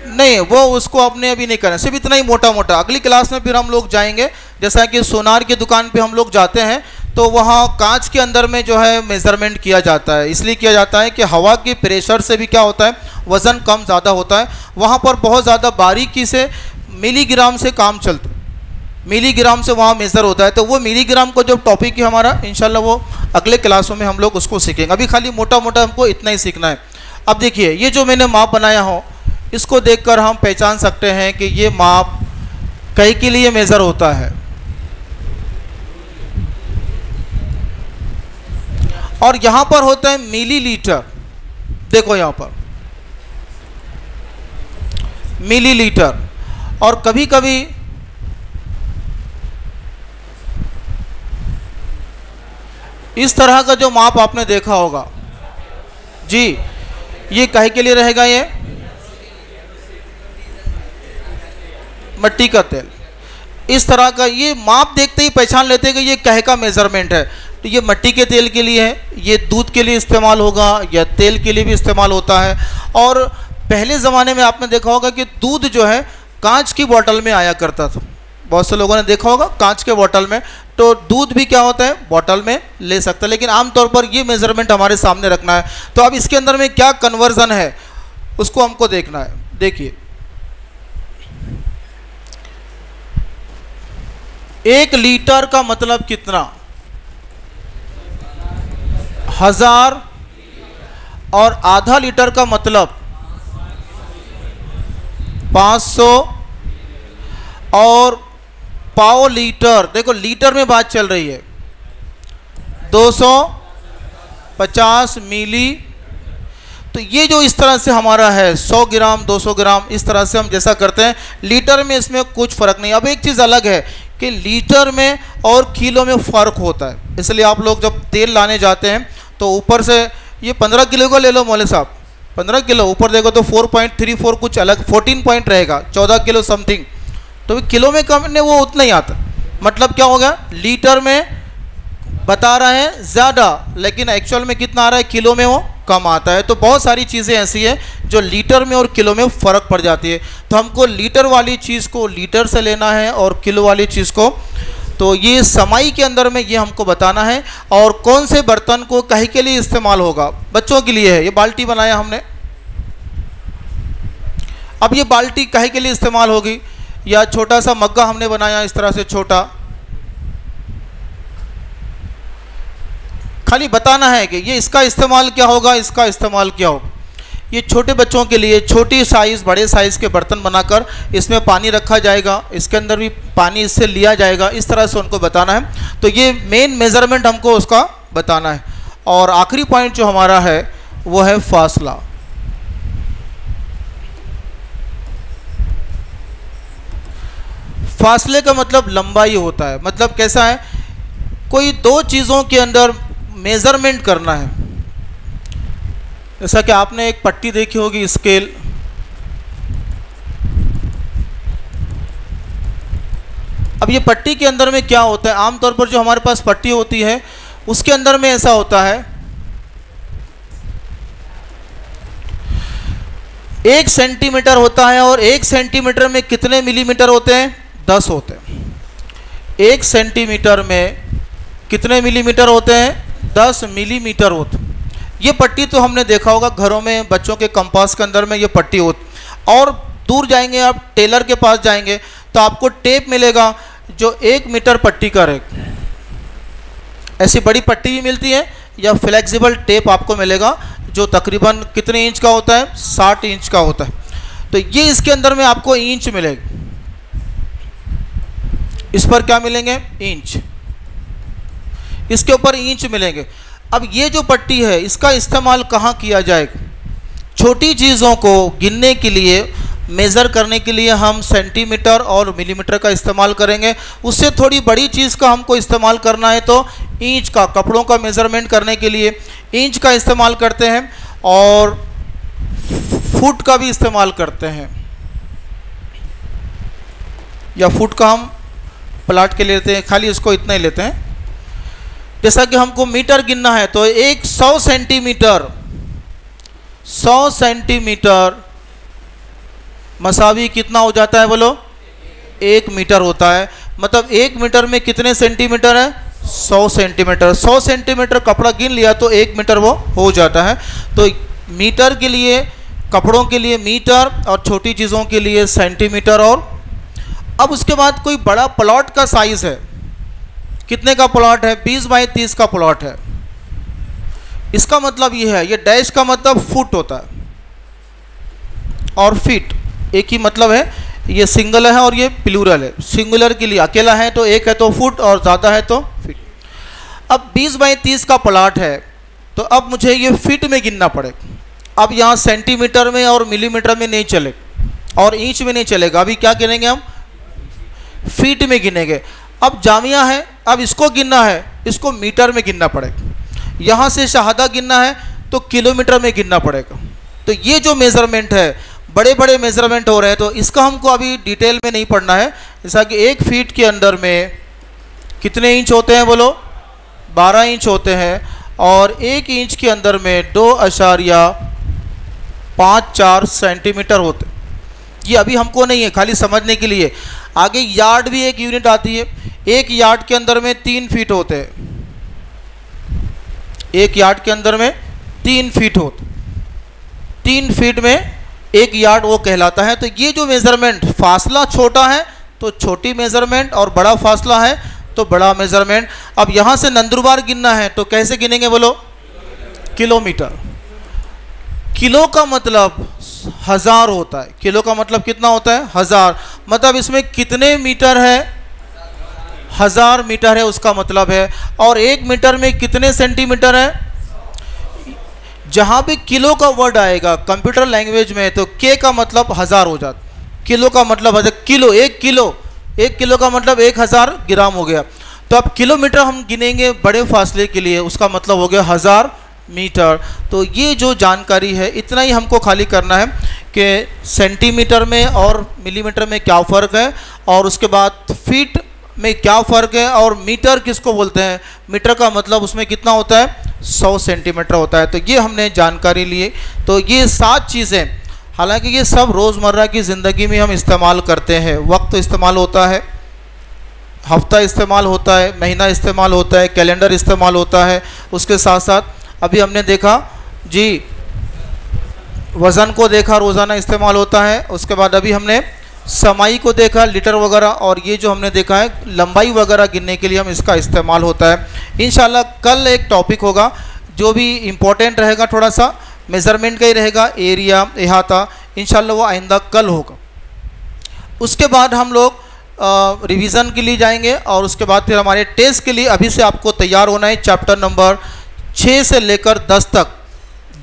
नहीं, वो उसको अपने अभी नहीं करें, सिर्फ इतना ही मोटा मोटा। अगली क्लास में फिर हम लोग जाएंगे, जैसा कि सोनार की दुकान पे हम लोग जाते हैं तो वहाँ कांच के अंदर में जो है मेज़रमेंट किया जाता है। इसलिए किया जाता है कि हवा के प्रेशर से भी क्या होता है, वज़न कम ज़्यादा होता है। वहाँ पर बहुत ज़्यादा बारीकी से मिलीग्राम से काम चलता है, मिलीग्राम से वहाँ मेज़र होता है। तो वो मिलीग्राम को जो टॉपिक है हमारा, इंशाल्लाह वो अगले क्लासों में हम लोग उसको सीखेंगे। अभी खाली मोटा मोटा हमको इतना ही सीखना है। अब देखिए, ये जो मैंने माप बनाया हो, इसको देखकर हम पहचान सकते हैं कि ये माप कहीं के लिए मेज़र होता है। और यहाँ पर होता है मिलीलीटर। देखो यहाँ पर मिलीलीटर। और कभी कभी इस तरह का जो माप आपने देखा होगा जी, ये काहे के लिए रहेगा, ये मट्टी का तेल। इस तरह का ये माप देखते ही पहचान लेते हैं कि ये कहे का मेज़रमेंट है। तो ये मट्टी के तेल के लिए है, ये दूध के लिए इस्तेमाल होगा या तेल के लिए भी इस्तेमाल होता है। और पहले ज़माने में आपने देखा होगा कि दूध जो है कांच की बोतल में आया करता था। बहुत से लोगों ने देखा होगा कांच के बोतल में, तो दूध भी क्या होता है, बोतल में ले सकता है। लेकिन आमतौर पर ये मेज़रमेंट हमारे सामने रखना है। तो अब इसके अंदर में क्या कन्वर्जन है उसको हमको देखना है। देखिए, 1 लीटर का मतलब कितना, 1000। और आधा लीटर का मतलब 500। और पाव लीटर, देखो लीटर में बात चल रही है, 250 मिली। तो ये जो इस तरह से हमारा है 100 ग्राम 200 ग्राम, इस तरह से हम जैसा करते हैं। लीटर में इसमें कुछ फ़र्क नहीं। अब एक चीज़ अलग है कि लीटर में और किलो में फ़र्क होता है। इसलिए आप लोग जब तेल लाने जाते हैं तो ऊपर से ये 15 किलो का ले लो मौलवी साहब, 15 किलो, ऊपर देखो तो 4.34 कुछ अलग 14 पॉइंट रहेगा, 14 किलो समथिंग। तो किलो में कम ने वो उतना ही आता। मतलब क्या हो गया, लीटर में बता रहे हैं ज़्यादा, लेकिन एक्चुअल में कितना आ रहा है, किलो में वो कम आता है। तो बहुत सारी चीज़ें ऐसी हैं जो लीटर में और किलो में फ़र्क पड़ जाती है। तो हमको लीटर वाली चीज़ को लीटर से लेना है और किलो वाली चीज़ को, तो ये समाई के अंदर में ये हमको बताना है। और कौन से बर्तन को कहीं के लिए इस्तेमाल होगा, बच्चों के लिए है। ये बाल्टी बनाया हमने, अब ये बाल्टी कहीं के लिए इस्तेमाल होगी, या छोटा सा मग्गा हमने बनाया इस तरह से छोटा, खाली बताना है कि ये इसका इस्तेमाल क्या होगा, इसका इस्तेमाल क्या होगा। ये छोटे बच्चों के लिए छोटी साइज़ बड़े साइज़ के बर्तन बनाकर इसमें पानी रखा जाएगा, इसके अंदर भी पानी इससे लिया जाएगा, इस तरह से उनको बताना है। तो ये मेन मेज़रमेंट हमको उसका बताना है। और आखिरी पॉइंट जो हमारा है वो है फासला। फासले का मतलब लंबाई होता है। मतलब कैसा है, कोई दो चीज़ों के अंदर मेज़रमेंट करना है। जैसा कि आपने एक पट्टी देखी होगी, स्केल, अब ये पट्टी के अंदर में क्या होता है, आमतौर पर जो हमारे पास पट्टी होती है उसके अंदर में ऐसा होता है 1 सेंटीमीटर होता है। और 1 सेंटीमीटर में कितने मिलीमीटर होते हैं, 10 होते हैं। 1 सेंटीमीटर में कितने मिलीमीटर होते हैं, 10 मिलीमीटर होते हैं। ये पट्टी तो हमने देखा होगा घरों में, बच्चों के कंपास के अंदर में ये पट्टी होती। और दूर जाएंगे आप, टेलर के पास जाएंगे तो आपको टेप मिलेगा जो 1 मीटर पट्टी का रहेगा। ऐसी बड़ी पट्टी भी मिलती है, या फ्लेक्सिबल टेप आपको मिलेगा जो तकरीबन कितने इंच का होता है, 60 इंच का होता है। तो ये इसके अंदर में आपको इंच मिलेगी, इस पर क्या मिलेंगे, इंच, इसके ऊपर इंच मिलेंगे। अब ये जो पट्टी है इसका इस्तेमाल कहाँ किया जाएगा, छोटी चीज़ों को गिनने के लिए, मेज़र करने के लिए हम सेंटीमीटर और मिलीमीटर का इस्तेमाल करेंगे। उससे थोड़ी बड़ी चीज़ का हमको इस्तेमाल करना है तो इंच का, कपड़ों का मेज़रमेंट करने के लिए इंच का इस्तेमाल करते हैं। और फुट का भी इस्तेमाल करते हैं, या फुट का हम प्लाट के लिए लेते हैं, खाली इसको इतना ही लेते हैं। जैसा कि हमको मीटर गिनना है तो 100 सेंटीमीटर, 100 सेंटीमीटर मसावी कितना हो जाता है, बोलो, 1 मीटर होता है। मतलब 1 मीटर में कितने सेंटीमीटर है, 100 सेंटीमीटर। 100 सेंटीमीटर कपड़ा गिन लिया तो 1 मीटर वो हो जाता है। तो मीटर के लिए, कपड़ों के लिए मीटर और छोटी चीज़ों के लिए सेंटीमीटर। और अब उसके बाद कोई बड़ा प्लॉट का साइज़ है, कितने का प्लॉट है? 20 बाई 30 का प्लॉट है। इसका मतलब ये है, ये डैश का मतलब फुट होता है और फीट एक ही मतलब है। ये सिंगल है और ये प्लूरल है। सिंगुलर के लिए अकेला है तो एक है तो फुट और ज़्यादा है तो फीट। अब 20 बाई 30 का प्लॉट है तो अब मुझे ये फीट में गिनना पड़ेगा। अब यहाँ सेंटीमीटर में और मिलीमीटर में नहीं चलेगा और इंच में नहीं चलेगा। अभी क्या गिनेंगे हम? फीट में गिनेंगे। अब जामिया है, अब इसको गिनना है, इसको मीटर में गिनना पड़ेगा। यहाँ से शहादा गिनना है तो किलोमीटर में गिनना पड़ेगा। तो ये जो मेज़रमेंट है, बड़े बड़े मेज़रमेंट हो रहे हैं, तो इसका हमको अभी डिटेल में नहीं पढ़ना है। जैसा कि 1 फीट के अंदर में कितने इंच होते हैं बोलो? 12 इंच होते हैं। और 1 इंच के अंदर में 2.54 सेंटीमीटर होते हैं। ये अभी हमको नहीं है, खाली समझने के लिए। आगे यार्ड भी एक यूनिट आती है। 1 यार्ड के अंदर में 3 फीट होते हैं। 1 यार्ड के अंदर में 3 फीट होते, 3 फीट में 1 यार्ड वो कहलाता है। तो ये जो मेज़रमेंट, फासला छोटा है तो छोटी मेज़रमेंट और बड़ा फासला है तो बड़ा मेज़रमेंट। अब यहाँ से नंदुरबार गिनना है तो कैसे गिनेंगे बोलो? किलोमीटर। किलो का मतलब 1000 होता है। किलो का मतलब कितना होता है? 1000। मतलब इसमें कितने मीटर है? 1000 मीटर है उसका मतलब है। और 1 मीटर में कितने सेंटीमीटर है? जहाँ भी किलो का वर्ड आएगा कंप्यूटर लैंग्वेज में तो के का मतलब 1000 हो जाता। किलो का मतलब 1000। किलो, 1 किलो का मतलब 1000 ग्राम हो गया। तो अब किलोमीटर हम गिनेंगे बड़े फासले के लिए, उसका मतलब हो गया 1000 मीटर। तो ये जो जानकारी है इतना ही हमको खाली करना है कि सेंटीमीटर में और मिलीमीटर में क्या फ़र्क है, और उसके बाद फीट में क्या फ़र्क है, और मीटर किसको बोलते हैं। मीटर का मतलब उसमें कितना होता है? 100 सेंटीमीटर होता है। तो ये हमने जानकारी लिए। तो ये 7 चीज़ें, हालांकि ये सब रोज़मर्रा की ज़िंदगी में हम इस्तेमाल करते हैं। वक्त इस्तेमाल होता है, हफ्ता इस्तेमाल होता है, महीना इस्तेमाल होता है, कैलेंडर इस्तेमाल होता है। उसके साथ साथ अभी हमने देखा जी, वज़न को देखा, रोज़ाना इस्तेमाल होता है। उसके बाद अभी हमने समाई को देखा, लीटर वगैरह, और ये जो हमने देखा है लंबाई वगैरह गिनने के लिए हम इसका इस्तेमाल होता है। इंशाल्लाह कल एक टॉपिक होगा जो भी इम्पोर्टेंट रहेगा, थोड़ा सा मेज़रमेंट का ही रहेगा, एरिया, अहाता। इंशाल्लाह वो आइंदा कल होगा। उसके बाद हम लोग रिवीज़न के लिए जाएंगे और उसके बाद फिर हमारे टेस्ट के लिए अभी से आपको तैयार होना है। चैप्टर नंबर 6 से लेकर 10 तक,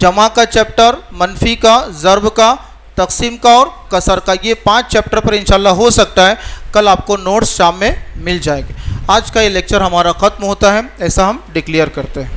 जमा का चैप्टर, मनफी का, ज़र्ब का, तकसीम का और कसर का, ये 5 चैप्टर पर इंशाल्लाह हो सकता है कल आपको नोट्स शाम में मिल जाएंगे। आज का ये लेक्चर हमारा ख़त्म होता है, ऐसा हम डिक्लेयर करते हैं।